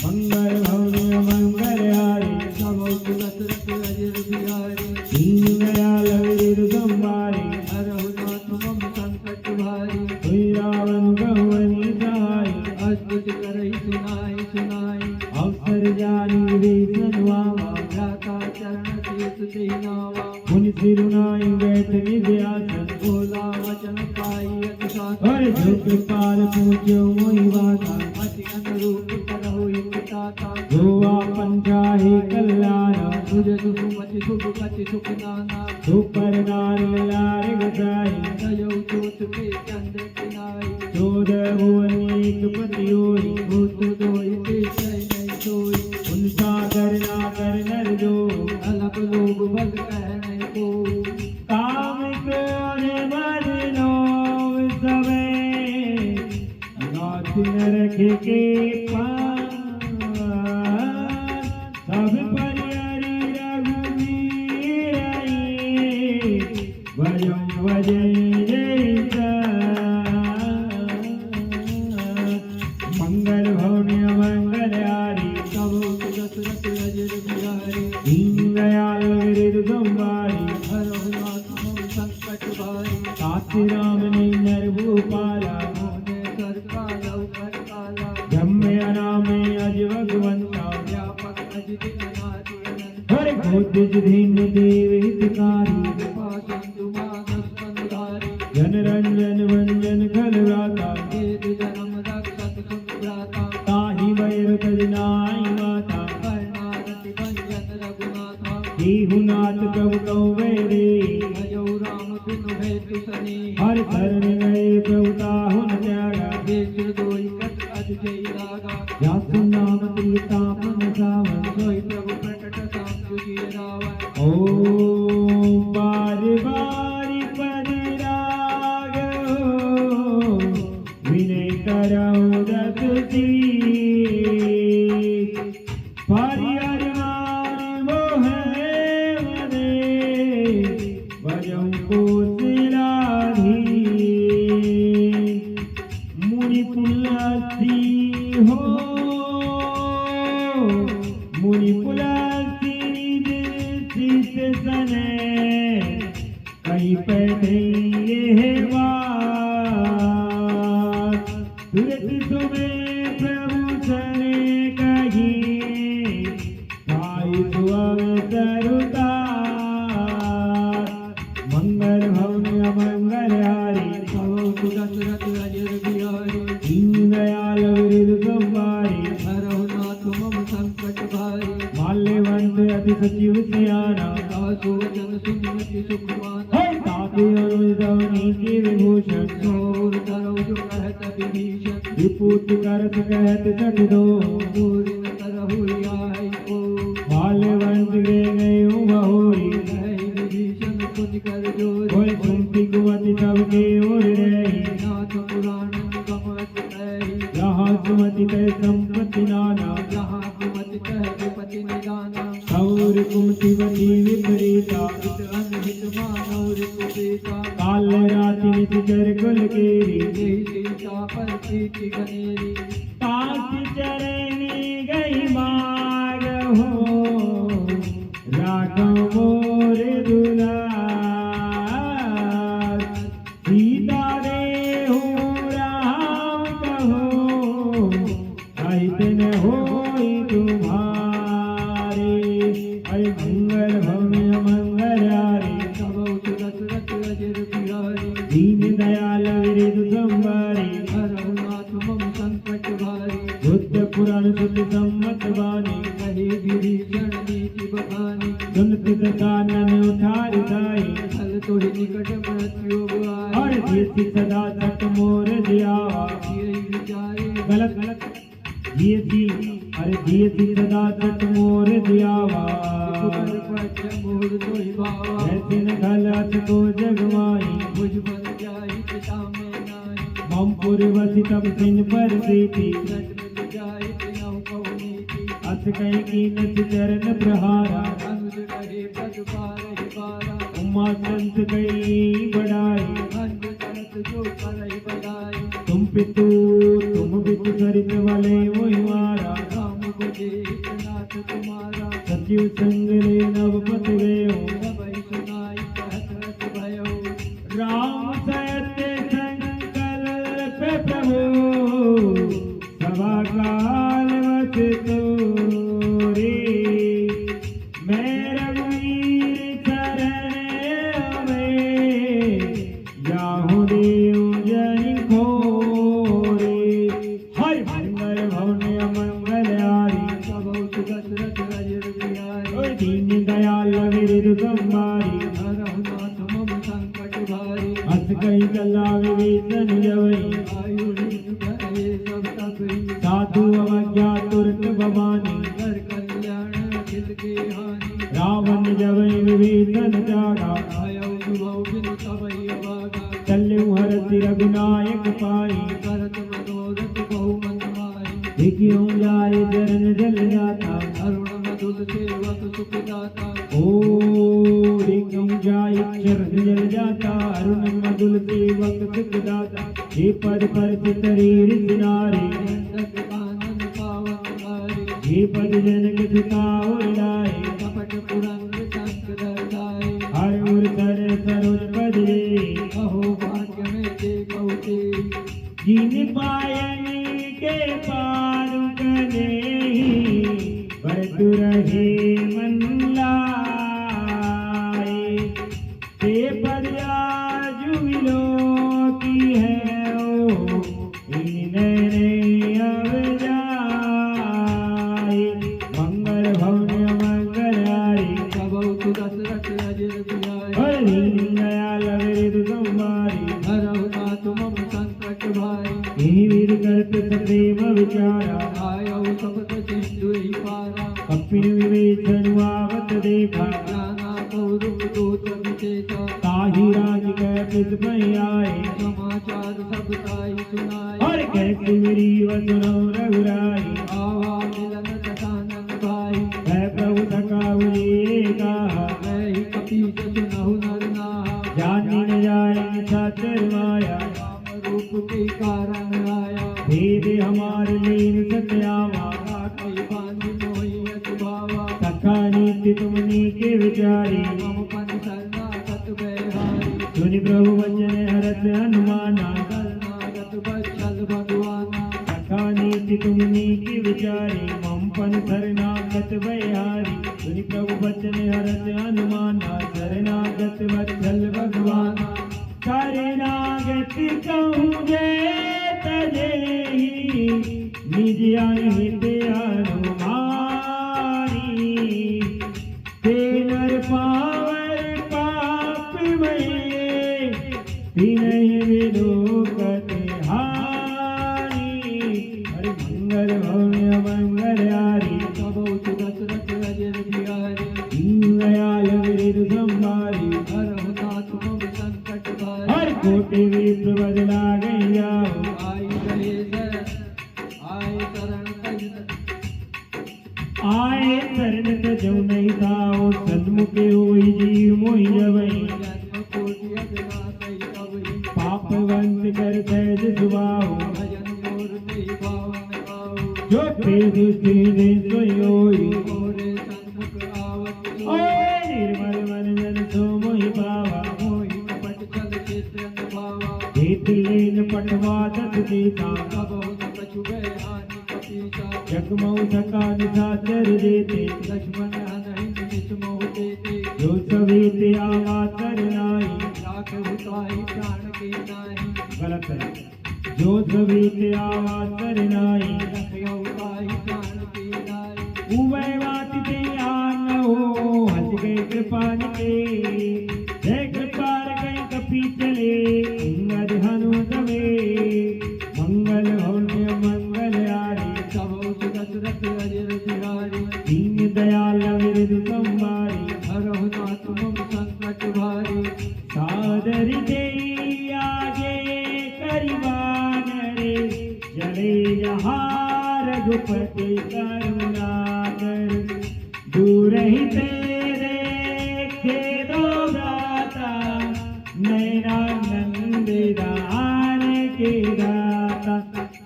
मंगल भवन मंगल हारी सब तुलस रत अजर बिहारी दीन दयाल वीर संवारी हरहु नाथ मम संकट भारी हुई रावण गवनी जाई अद्भुत करई सुनाई सुनाई अवसर जानी वीसन वावा भ्राता चरण शीस ते नावा मुनि सिरुनाई बैठ निध्यासन बोला वचन पाई अतिशात और जो कृपाल पूज्यो मोहि वाता अति अनुरूप करहु इताता जो आपन चाहे कल्याण तुझ सुमति शुभ गति सुख नाना सुपर नार लार गसाई दयो जोत पे चंद्र किनाई चोद भुवन एक पति होई भूत दोई ते जय नहीं सोई उन सागर ना कर नर जो अलग लोग बल कहने को काम क्रोध मद लोभ सबे नाथ नरक के पास सब पर हरि रघुवीर आए भजन भजन जय मंगल भव्य मंगल हारी सब तुलस रत अजर बिहारी दीन दयाल वीर संवारी हरहु नाथ मम संकट भारी काशी राम ने नर भूपाला मोने कर काला कर काला ब्रह्म अनाम अज भगवंता व्यापक अजित अनादि अनंत हर खोज धीन देव हितकारी कृपा सिंधु मानस बंधारी जन रंजन वंजन खल राता वेद जन्म रक्षत सुभ्राता ताहि वैर तजनाई माता कर्णारति भंजन रघुनाथा देहुनाथ कव कौ वैरे भजौ राम बिनु हेतु सने हर शरण गए प्रभुताहुन त्यागा देश दोई कट अज जय लागा जासु नाम तीर्थापन सावन सोई प्रभु प्रकट साम जुगी रावण ओम बारी बारी पद राग विनय करौ दस परिहर मान मोह मदे भजौ कोशिलाधि मुनि पुलसी हो मुनि पुलसी शीत सने कहीं पैठे ये बात तुरत तुम्हें प्रभु सने कहीं भाई सुअवसर उतार मंगल भव्य मंगल हारी सब तुलस रत अजर बिहारी दीन दयाल वीर संवारी हरहु नाथ मम संकट भारी माल्यवंत अति सचिव सियाना दासो वचन सुनमति सुख माना है ताते अनुदव नीति विभूषण चोर धरौ जो कहत विभीषण विपूत करत कहत सठ दो दूर न करहु रियाई को माल्यवंत गए बहोरी कहे विभीषण पुन कर जोर कोई सुनती कुमति सबके ओर रही नाथ पुराण गमत कही जहाँ सुमति कह संपत्ति नाना जहाँ कुमति कह विपति निदाना और कुमति वती विपरीता हित अनहित मानव रिपुपेता काल राति निचर कुल केरी देहि सीता पर प्रीति गनेरी काशी चरणी गई माग हो राघव मोर दुलार सीता रे हो राम कहो ऐतन होई तुम्हारे अरे मंगल भव्य मंगल हारी सब तुलस रत अजर बिहारी दीन दयाल वीर संवारी हरहु नाथ मम संकट भारी बुद्ध पुराण सुत सम्मत वाणी कही विभीषण नीति बखानी सुनत कानन उठार साई फल तो ही निकट मृत्यु और जीति सदा सत मोर दियावा यही विचारे गलत गलत जीति अरे जीति सदा सत मोर दियावा कुकर पक्ष मोर तो ही बावा ऐसे न गलत को जगमाई मुझ बन जाई पिता में नाही मम पुरवसी तब सिंह पर सीती सट मिल जाई तिनहु कहु नीति अस कहीं की नच चरण प्रहारा अनुज रहे पद पारहि पारा उमा संत गई बढ़ाई अंध करत जो करहि बधाई तुम पितु तुम बितु सरित वाले मोहि मारा राम बुझे नाथ तुम्हारा सचिव संग ले नवपत गयो सबहि सुनाई कहत रस भयो राम सत्य संकल्प प्रभु सभा काल वस तोरे मैं रघुवीर शरण में जाहु देव जनि खोरे हर मंगल भवन अमंगल आरी सबहु सुगत रथ रजर बिहारी ओय दीन दयाल विरद संभारी हरहु नाथ मम संकट भारी हस कहीं कला विवेचन जवई आयु ऋण भये सब तपहि साधु अवज्ञा तुरत भवानी कर कल्याण अखिल के हानि रावण जवई विभीषण जागा आयु जुभौ बिनु सबहि अभागा चल्यु हरति रघुनायक पाई करत मनोरथ बहु मन माहि देखियो जाय चरण जल जाता अरुण मधुर सेवक सुख दाता ओ देखियो जाय चरण जल जाता अरुण मधुर सेवक सुख दाता हे पद पर चितरीर सिनारे दंडक कानन पावन हारे हे पद जनक सुता लाए कपट पुरंग शंख धरताए हर उर सर सरोज पद रे अहो भाग्य में देखौ तेरी जिन पायनी के पारु कने बरतु रहे मन लाए ते पद आजु मिलो की है ओ इन नैने अब जाए मंगल भवन मंगल आरी सबहु सुगत रथ रजर बिहारी हरि दयाल विरद संभारी हरहु नाथ मम संकट भारी यही वीर करत सदैव विचारा आयौ सबत सिंधु ही पारा कपिन विवेचन आवत देखा जाना कौरव दूत विशेषा ताहि राज कह पित भई आए समाचार सब ताई सुनाई और कैसे मेरी वसुनो रघुराई आवा मिलन दशानन भाई है प्रभु थकावली कहा मैं ही कपीस सुनहु नर नाहा जानी न जाए छात्र माया राम रूप के कारण आया भेद हमार लीन सत्यावा राखी बांधि मोहि अति भावा सखा नीति तुमनी के विचारी मम पन शरणागत बैहारी सुनि प्रभु वचन हरत हनुमाना शरणागत बच्छल भगवाना सखा नीति तुमनी की विचारी मम पन शरणागत बयारी सुनि प्रभु वचन हरत हनुमाना शरणागत वत्सल भगवाना शरणागत कहूँगे तजेहि निज अहित अनुमानी ते नर पावर पाप में तिन्हि विलोकत हानि हरि मंगल भव्य मंगल आरी सबहु सुगत रथ रजर बिहारी दीन दयाल विरद संभारी हरहु नाथ मम संकट भारी हर कोटि विप्र बदला गई जाओ आई गए आए शरण तज आए शरण तजौ नहीं थाओ सन्मुखे होई जीव मोहि जवई जन्म कोटि अजनासई कवि पाप वंश कर सहज सुभाओ भजन मोर ते पावन गाओ जो ते दुष्टि ने सोई होई मोरे सन्मुख आवत ओए निर्मल मन जन सो मोहि पावा मोहि कपट छल चित्र भावा देत लेन पटवा दत देता सबहु न कछु भय हानि कपीसा जगमऊ सका निशाचर देते लक्ष्मण हनहि निमिष मोह देते जो सवेत आवा तरनाई राख हुताई प्राण के नाही गलत है जो सवेत आवा तरनाई रखियो उताई कृपान के जय कृपाल कहीं कपी चले अंगद हनु दवे मंगल होने मंगल आरे सब दशरथ अजर बिहारी दीन दयाल विरद संवारी हरहु नाथ मम संकट भारी सादर दे आगे करिबान रे जले जहाँ रघुपति करुणा कर दूर ही तेरे खेदो दाता नैनानंद दान के दाता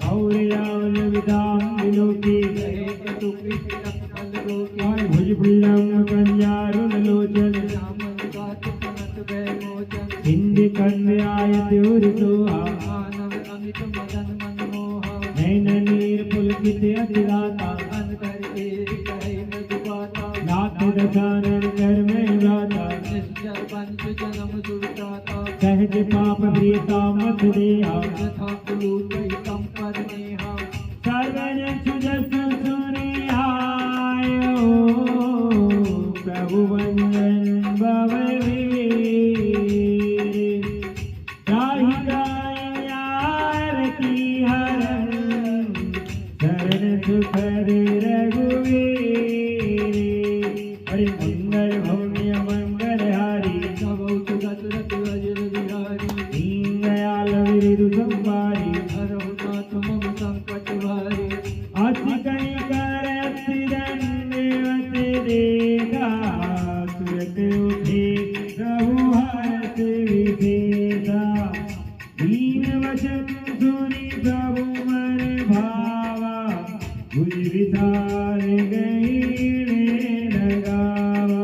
और यावल विदाम विलोकी कहे तु प्रीति रखल रोगी और भुजभुजम कन्यारुण लोचन रामन गात सनत भय मोचन हिंद कन्यायत उर्सोहा मानव अमित मदन मनमोहा नैन नीर पुलकित अतिदाता अनकर तेरी कहे मधुबाता लाख दशानन कर में व्राता निश्चर पंच जन्म सुरताता सहज पाप प्रियता मत देहा यथा कुलू कई कम पर नेहा सर्वन सुजस सुनिहायो प्रभु वंदन भववीर त्राहि गाय आरती हरण शरण सुख दे रघुवीर हरि मंगल भव्य मंगल हारी सब दशरथ अजर बिहारी दीन दयाल विरद संवारी हरहु नाथ मम संकट भारी अति कई करत दंडवत देखा तुरत उठे प्रभु हरत विशेषा दीन वचन सुनी प्रभु मन भावा भुज विचार गहीने लगावा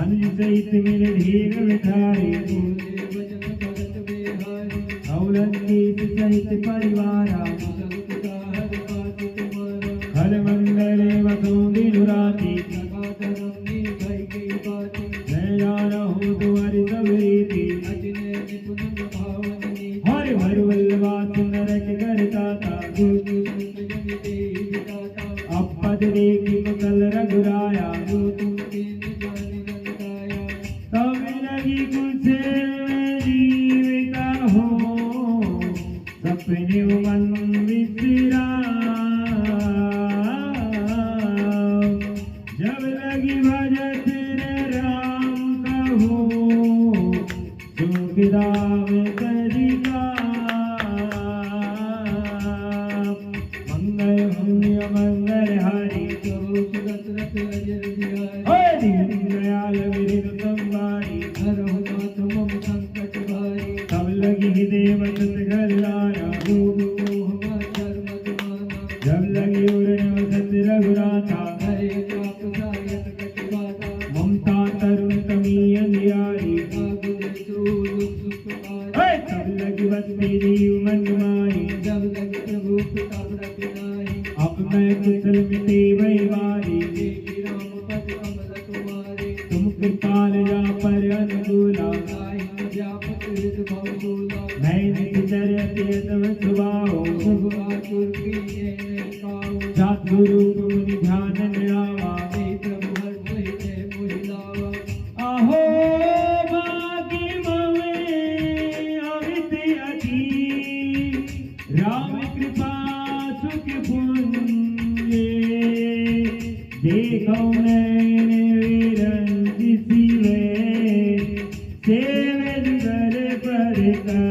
अनुज सहित मिल ढीर विठारी बोले वचन भगत बिहारी औलंदेश सहित परिवारा सतता हर बात तुम्हारा हर मंगले वसो दिन राति लगाधरम ने भय की बात मैं जाना हूँ तुम्हारी सब रीति अजने निपुण भावन नीति हर हर वल्लभा सुंदरक करता था गुरु संत जन देहि विदाता अब पद देखी मुकल रघुराया जो तुम दीन जानि नंदाया तब लगी कुछ जीविका हो सपने मन विसरा जब लगी भजत राम कहो सुखदाम करिका मंगल पुण्य मंगल हरि सब दशरथ अजर बिहारी हरि दयाल विरद संवारी हरहु नाथ मम संकट भारी तब लगी हृदय वसत घर लाया रोग मोह मच्छर मधुमाना जब लगी उड़न वसत रघुराता हरे चाप सायन कटिवाता ममता तरुण कमी अंधियारी आगुल सूर सुख पारी तब लगी बसती जीव मन माही जब लगे प्रभु प्रताप रखनाही अब मैं कुशल मिटे वही वारी देखी राम पद कमल तुम्हारे तुम कृपाल जा पर अनुकूला साहित्य व्यापक हृद भवसूला मैं निचरते तव सुभाओ प्रभु आतुर कीने नहीं पाओ जात गुरु मुनि ध्यान निरावा हे प्रभु हर सहित मोहिलावा अहो भाग्य ममे अमित अति राम कृपा सुख पुण्य देखो नैन विरंति सिवे सेवे जुगल परका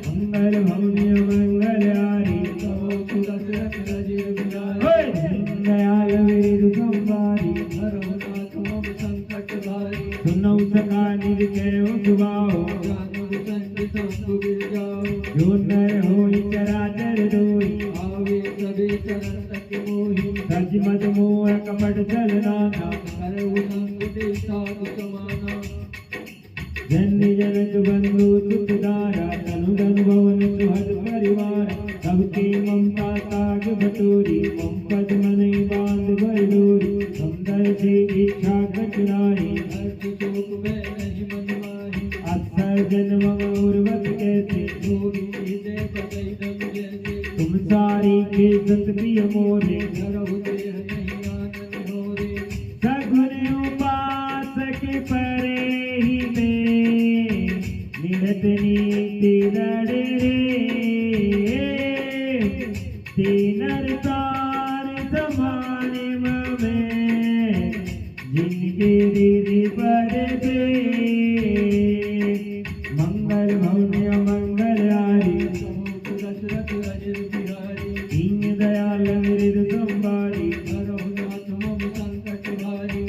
मंगल भव्य मंगल आरी सब दशरथ अजर बिहारी दयाल विरद संवारी हरहु नाथ मम संकट भारी सुनौ सका निज कहो सुभाओ जानु संत संग गिर जाओ जो नर होई चराचर दोई आवे सभी चरण तक मोहि सच मत मोह कपट चलनाना करहु संग ते साधु समाना जन्य जनक बंधु सुखदारा तनु धन भवन सुहद परिवार सबके ममता ताग बटोरी मम पद मनई बांध बरडोरी समदर से इच्छा कचराई हर्ष शोक में नहीं मन माही अक्षर जन्म उर्वत कैसे जोगी हृदय बदई दम जैसे तुम सारी के संत प्रिय मोरे धरहु देह नहीं आनंद हो रे सगुन नर तार समाने में जिनके दीदी पर दे मंगल भव्य मंगल हारी दशरथ अजिर बिहारी दीन दयाल मृद संभारी रघुनाथ मम संकट भारी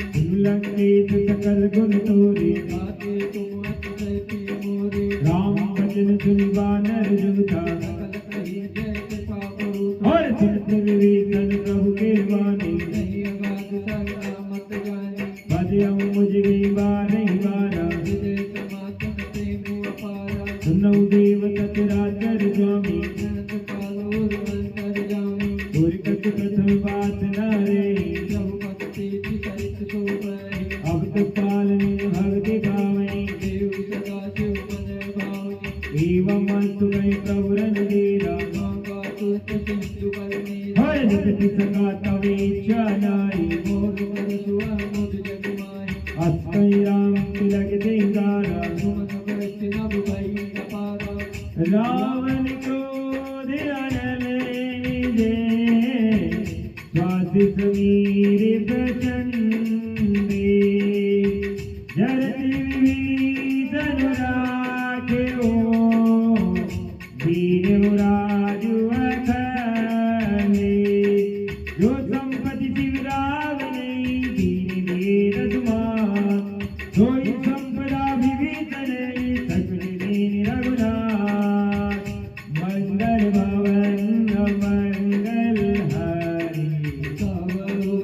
लंकेश सकल गुण तोरे गाते तुम अतिशय प्रिय मोरे राम भजन सुनि बानर जुटा सकल कही जय कृपा करो और चिंतन विवेचन प्रभु के वाणी नहीं अगाध सरला मत जानी बजयम मुझ गई बारही बारा हृदय समातन प्रेम अपारा सुनौ देव सचराचर स्वामी जगत पालोर अंतर जामी दुर्गत प्रथम बात नारे प्रभु भक्ति चरित सो पहि अब तो पालने भक्ति भावै देव सदा शिव मन भावनी एवं अस्तु गई प्रभु रन देरा गंगा तुष्ट सिंधु बरनी हर निकट सका तवे इच्छा नारी मोर पर सुआ मुद जग माही अस्कई राम तिलक देगारा सुमन वृष्टि नभ भई अपारा रावण क्रोध अनल निजे स्वाति समीर प्रचंडे जरति विभीषण राखे ओ वीर राजु अखंडे जो संपत्ति शिव रावण दीन वेद सुमान सोई संपदा विभीषण सकल दीन रघुनाथ मंगल भवन मंगल हरि सावरो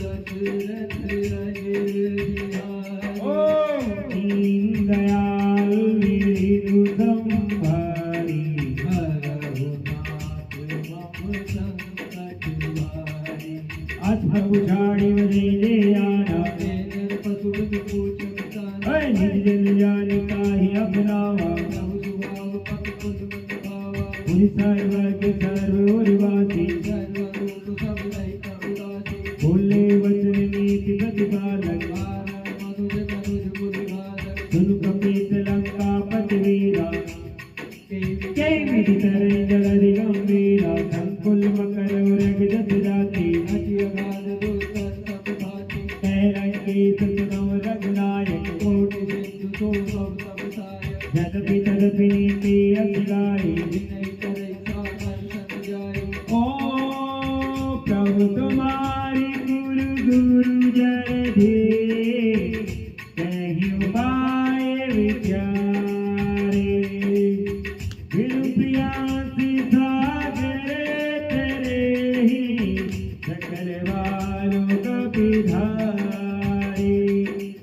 दशरथ अजिर बिहारी ओम दीन दयाल विधु संभारी रघुनाथ मम संकट भारी अष्टभुजाणी वदे आना तेनर पशु पूछ बताना निज जन जान काहि अपनावा प्रभु सुभाव पग पुन मन भावा पुनि सर्वज्ञ सर्वोर्वासी सर्वरूप सब रहित उदासी बोले वचन नीति प्रतिपालक कारण मनुज तनुज बुद्धिभारक सुनु कपीत लंका पति वीरा केवि के विधि तरय जलधि गंभीरा संकुल मकर उरग जस जाति अति अगाध दुर्धर सब भाति कैरंकेश सुनौ रघुनायक कोटि सिंधु सो सब सब सायक यद्यपि तदपि नीति अभिगाई विनय करे सागर सन जाय ओ प्रभु तुम्हारी गुरु गुरु जय धे कहीं उपाय विचारे बिनु प्रियांसी सागर तेरे ही सकल बालों का पिधारे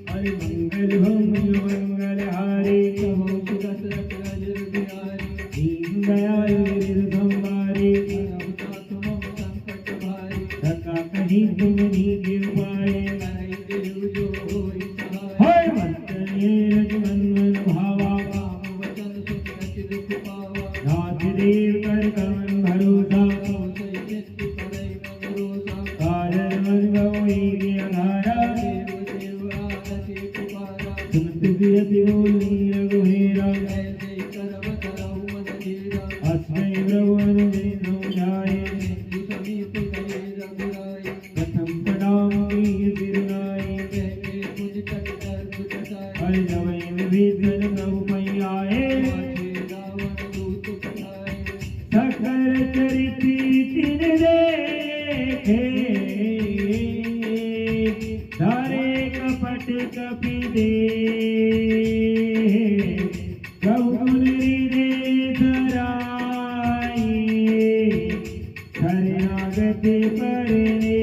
हरि मंगल भवन मंगल हारे प्रभु दशरथ अजिर बिहारी दीन दयाल हृदय संभारे रघुनाथ मम संकट भारी सका कहीं तुम नीति उपाय करई देव जो होई सहाय हर मंतने रज मन मन भावा राम वचन सुन रचि दुख पावा नाथ देव कर कमन भरोसा सो सई चित्त करई मन रोसा कारण मन गवई अघारा देव देव आरति पुकारा सुनत बिरति बोली रघुहेरा ऐसे करब करहु मन धीरा अस्मय प्रभु अनुजनि समझाए सिंधु समीप गए रघुराई प्रथम प्रणाम की सिरनाई कहते मुझ तट दर्द कटाए हर जवै विभीषण प्रभु पै आए माथे रावण दूत पठाए सकल चरित तिन देखे सारे कपट कपि दे प्रभु गुण हृदय धराई शरणागत परने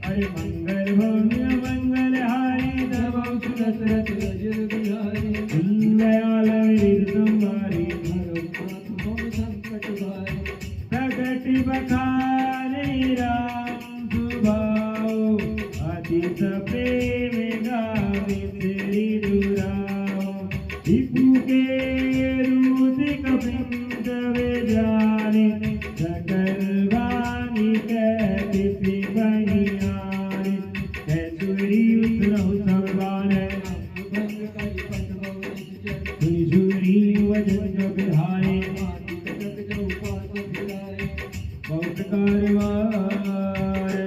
अरे मंगल भव्य मंगल हारी प्रभु दशरथ अजिर बिहारी दीन दयाल हृदय संभारी रघुनाथ मम संकट भारी प्रगट बखाने राम सुभाओ अतिश प्रेम गावे श्री दुराओ विभु के रूप कपिंद जाने सकल वाणी कहते बनियाने कैसुरी उतरौ संबार भंग करि पट भव निश्चर सुनि सुरी वचन जो विधाने माति कटक जो पास भिड़ाए कारवार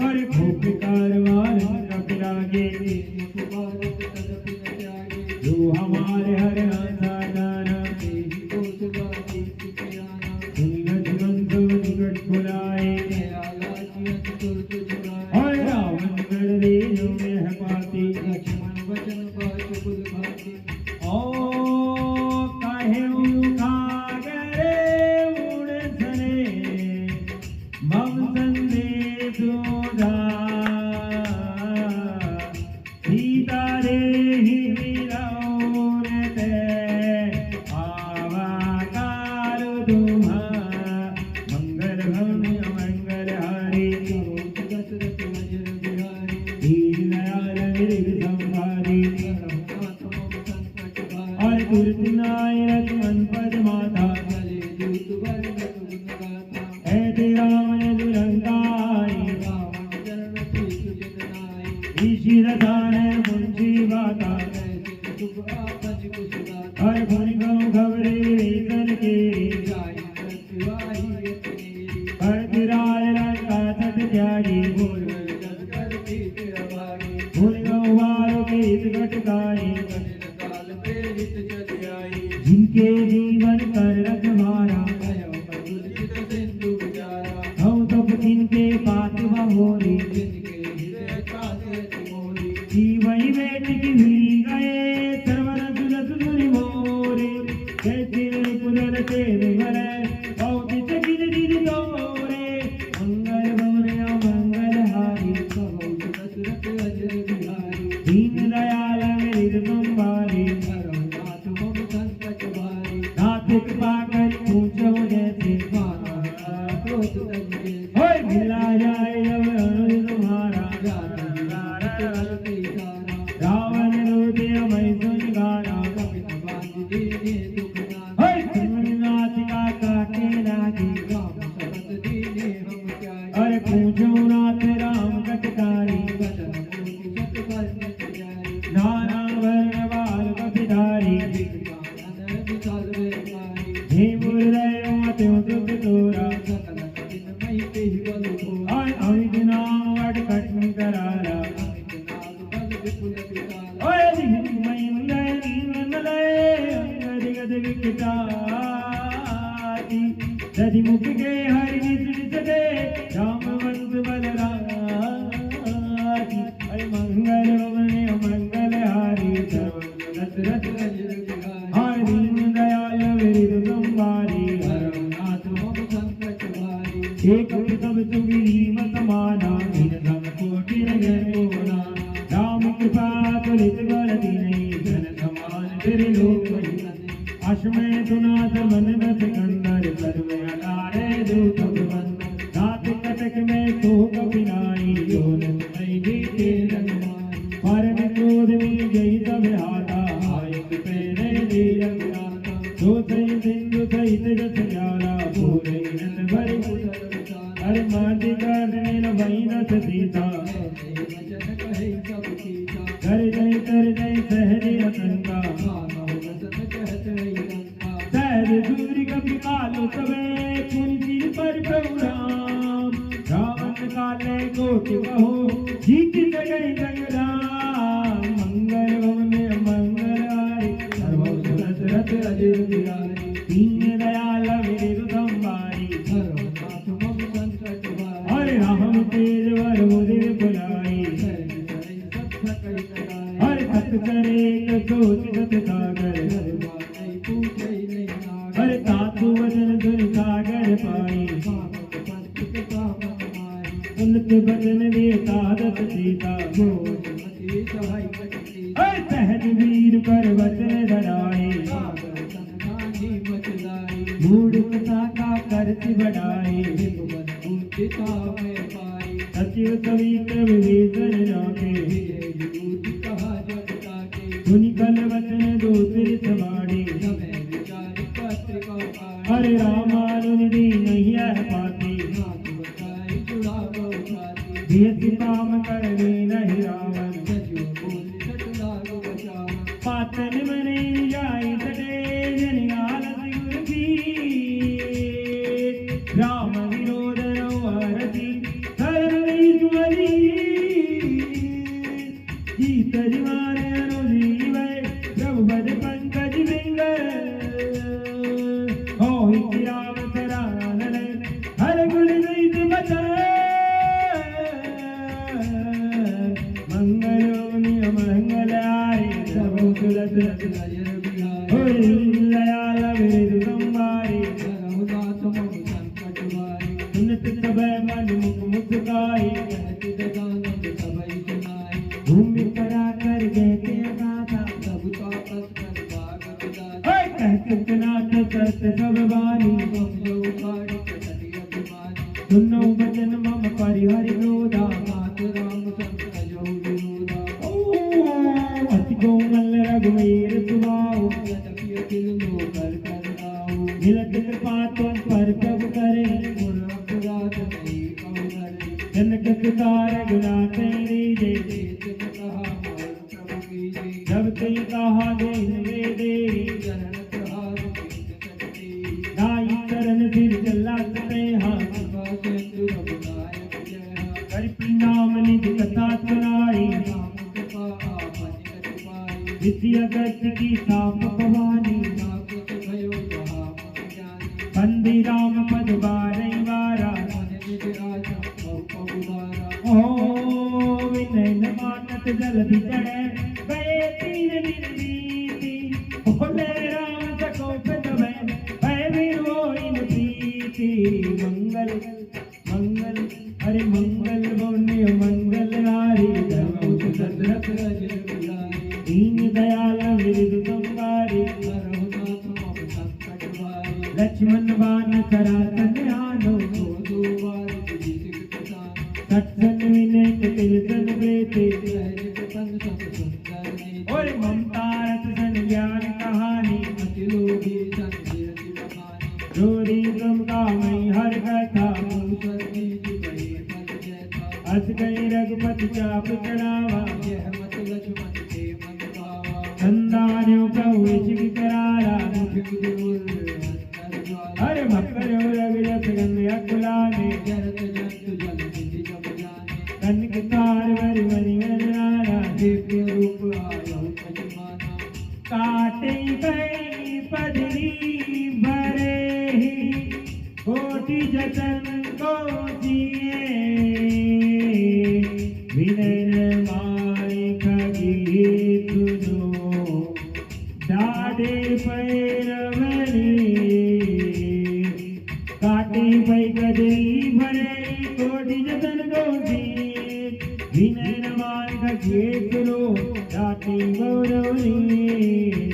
और भूख कारवार कप लागे भारत तदपि न त्यागे जो हमारे हर साधन तेहि दोष बाकी सिखियाना सुनत मन सब निकट बुलाए दयाला जियत तुर्त छुड़ाए और रावण कर दे जो यह पाती लक्ष्मण वचन बाच कुल भाती ओ काहे उखागरे उड़ सने मम संदेश जोधा सीता रे ही मिलाओन ते आवाकार तुम्हा मंगल भवन मंगल हारी दशरथ वज्र बिहारी दीन दयाल विरग संहारी रघुनाथ मम संकट भारी और तुरत नायक मन पद माता भले दूत वर्ण गुण गाथा है रावण दुरंकारी रावण चरण पीछ जन नाई ऋषि रथान मुंशी बाता सिंह शुभ आपज कुश गाथा और भुन गौ खबरे वेतन के जाई मृत्युआई अतिनेरी भरतराय लंका सत त्यागी भोर जस कर पीत अभागी भुन गौ वारो के घटकाई कठिन काल प्रेरित चली आई जिनके जीवन कर रखवारा भयो मधुर चित सिंधु विचारा हम सब जिनके पात बहोरी जिनके हृदय कासे मोरी जीवई बेट की हुई गए सर्वर सुरत सुनि मोरे कैसे पुनर तेर भरे बहुत चकित दिल तोरे मंगल भवन मंगल हारी कहो दशरथ अजर बिहारी दीन दयाल मेरे संभारी रघुनाथ मम संकट भारी नाथ कृपा कर पूछो जैसे माना क्रोध तंगे होय मिला जाए जब अनुज तुम्हारा रावण रोते मैं सुन गाना होय सुन नाचिका काटे लागी अरे पूछो नाथ राम कटकारी नाना वर्ण बाल कपिधारी हे मुरदय मतो सुख तोरा और अमित नाम वट कटन करारा ओए दिख महिंदय नीमलय अंगदिगद विकटाति दधि मुख के हरि निसुर सदे राम वंश बलराति अरे मंगल भवन मंगल हारी सर्व दशरथ हर दीन दयाल विरद संभारी एक सब सुगिरी मत माना इन सब कोटि नगरोना राम कृपा तुलित बल नहीं जन समान तेरे लोक अश्वमें सुनाथ मन दस कंदर सर्व अटारे दूत बंद रात कटक में सो कपिनाई जोन मई जीते रंगमाई परम क्रोध में जय सब हाथा आयत पेरे दे रंगनाथा दो सही सिंधु सहित जस जाला पूरे नंद भरी हर माटी काटने न भई दस सीता कर जय सहज रतंगा सहज सूर्य कपि कालो सबे पुनि सिर पर प्रभु राम रावण काले कोटि कहो जीत गई संग्राम मंगल भवन मंगल हारी सर्व दशरथ अजर बिहारी दीन दयाल विरद संभारी हरे राम तेज वर मुदिर बुलाई हर सत करे सोच सत सागर हर तातु वचन सुन सागर पाई उन्नत बचन वे साधत सीता हर सहज वीर पर वचन धराए मूढ़ का करत बढ़ाए सचिव सवित विभीषण जाके सुनि कल वचन दूसरी सवाड़ी हरे रामानुज नहीं है पाती देश काम करने नहीं रावण पातन मने जाई सटे जनियाल गुर की राम विरोध सुनो भजन मम परिहरि क्रोधा मात राम संकजो विरोधा अति कोमल रघुवीर सुभाऊ यद्यपि अखिल लोक कर दाऊ मिलत कृपा तुम पर प्रभु करे गुर अपराध नहीं कहो करे जनक सुता रघुनाथ रीजे जिन कहा मोर प्रभु कीजे जब ते कहा देन वे दे चरण प्रहार कीज सकते नाई चरण सिर चला सते हाँ कृपा सिंधु रघुनायक जय हरि नाम निज कथा सुनाई राम कृपा आपन कति पाई विद्या गत की साप भवानी नाकुत भयो जहाँ मन जाने बंदी राम पद बारै बारा मन निज आचम बहु बहुबारा ओ विनय न मानत जल्दी चढ़े गए तीन दिन बीती बोले राम सको दबे भय वीर वो इन प्रीति मंगल मंगल हरे मंगल बोने मंगल हारी धर्म दशरथ रजन बिहारी दीन दयाल विरुद्ध संवारी रघुनाथ मम संकट भारी लक्ष्मण बाण सरासन आनो दो बार तुझी सिख प्रसाद सत्सन विनय तिलसन बेते सहज प्रसन्न सब सुंदर नीति और ममता रस सन ज्ञान कहानी अति लोभी सन कीर्ति बखानी जोरी गम का मई हर कथा मूसर बीज गए फल जैसा अस गई रघुपति चाप चढ़ावा यह मत लक्ष्मण के मन भावा संदान्यो प्रभु इश्क करारा मुख दूर अंतर ज्वाला हर मकर रग जस गंध अकुलाने जरत जंतु जल निधि जब जाने कनक तार वरि वरि नारा दिव्य रूप आयो पतिमाना काटे गई पदरी भरे कोटि जतन को जिए विनय मारे खगी तुझो डाडे पैरवरी काटे भई गजरी भरे कोटि जतन को जिए विनय मान खगे तुलो डाटे गौरवरी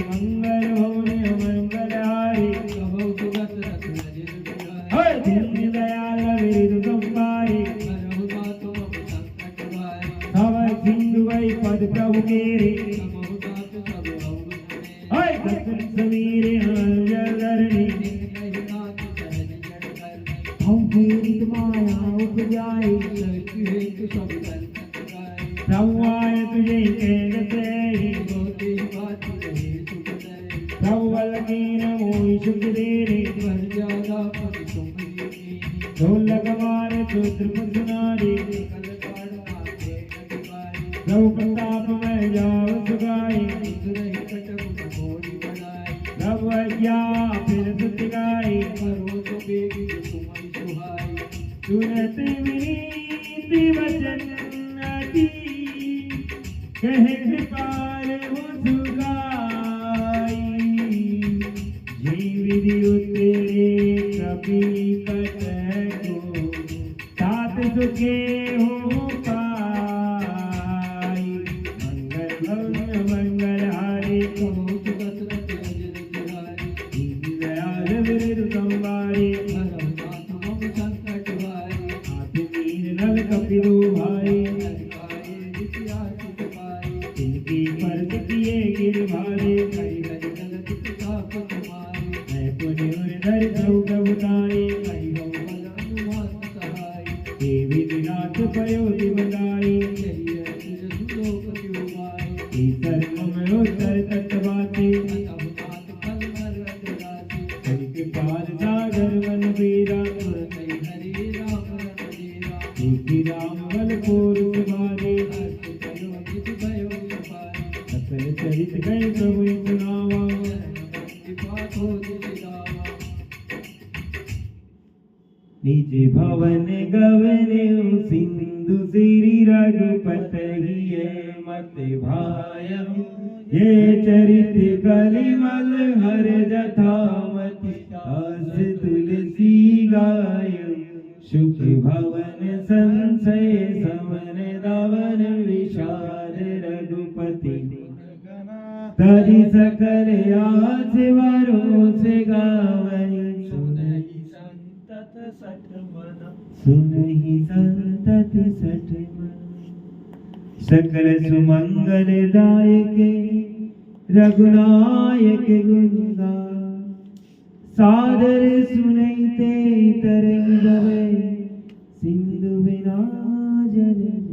मंगल भवन मंगल हारी कहो सुगत रस रजन बिहारी हर दीन दयाल विरुद्ध संवारी रघुनाथ मम संकट भारी सब सिंधु वै पद प्रभु केरे समहुनाथ सब अवगुण हर दर्शन समीर अंजल धरणी नहीं नाथ सहज जड़ करने हम फेरित माया उपजाई सहित हेतु सब दर्शन गाए प्रभु आय तुझे कह से ज्योति बात रहे सुख दे प्रभु अलकीन मोहि सुख दे रे पर ज्यादा पद तुम्हारी ढोलक मारे सूत्र सुनारी कल काड़ माथे कटिबारी प्रभु प्रताप में जाओ सुगाई रही कटक घोड़ी बढ़ाई प्रभु अज्ञा फिर सुत गाई करो तो बेगी तुम्हारी सुहाई सुनत विनीति वचन अति कह कृपाल हो सुगाई जी विधि उतरे कभी कट को तात सुखे हो पाई मंगल भवन मंगल हारी कहो सुगत रस रजन बिहारी दीन दयाल विरुद्ध संवारी रघुनाथ मम संकट भारी हाथ मीर नल कपिलो भाई हरिकाये इतिहास पाई इनकी पर्द किए गिर भारे कई हरि जगत प्रताप तुम्हारी मैं पुण्य धर प्रभु कबुताई कई हो बल अनुमान सहाय देवी विराट भयो दिवदाई यही है तुझ सुलोक क्यों गाय ईश्वर मम उत्तर तत्वासी रघुनाथ फल मर राशि कनिक पाल सागर वन बीरा तुरत हरि राम रघुवीरा सीखी राम बल पूर सुभारे हर्ष भयो जित भयो सफारी सकल चरित गए प्रभु सुनावा पाठो दिल गावा निज भवन गवने सिंधु सिरि रघुपत हिय मत भायहु ये चरित कलिमल हर जथामति दास तुलसी गायु सुख भवन संशय समन दावन विषाद रघुपति तरि सकल आस वरो से गावई सुनहि संतत सुनहि संतत सठ मन। सकल सुमंगलदायक रघुनायक गुणगा सादर सुनैते तरंग भवे सिंधु बिना जल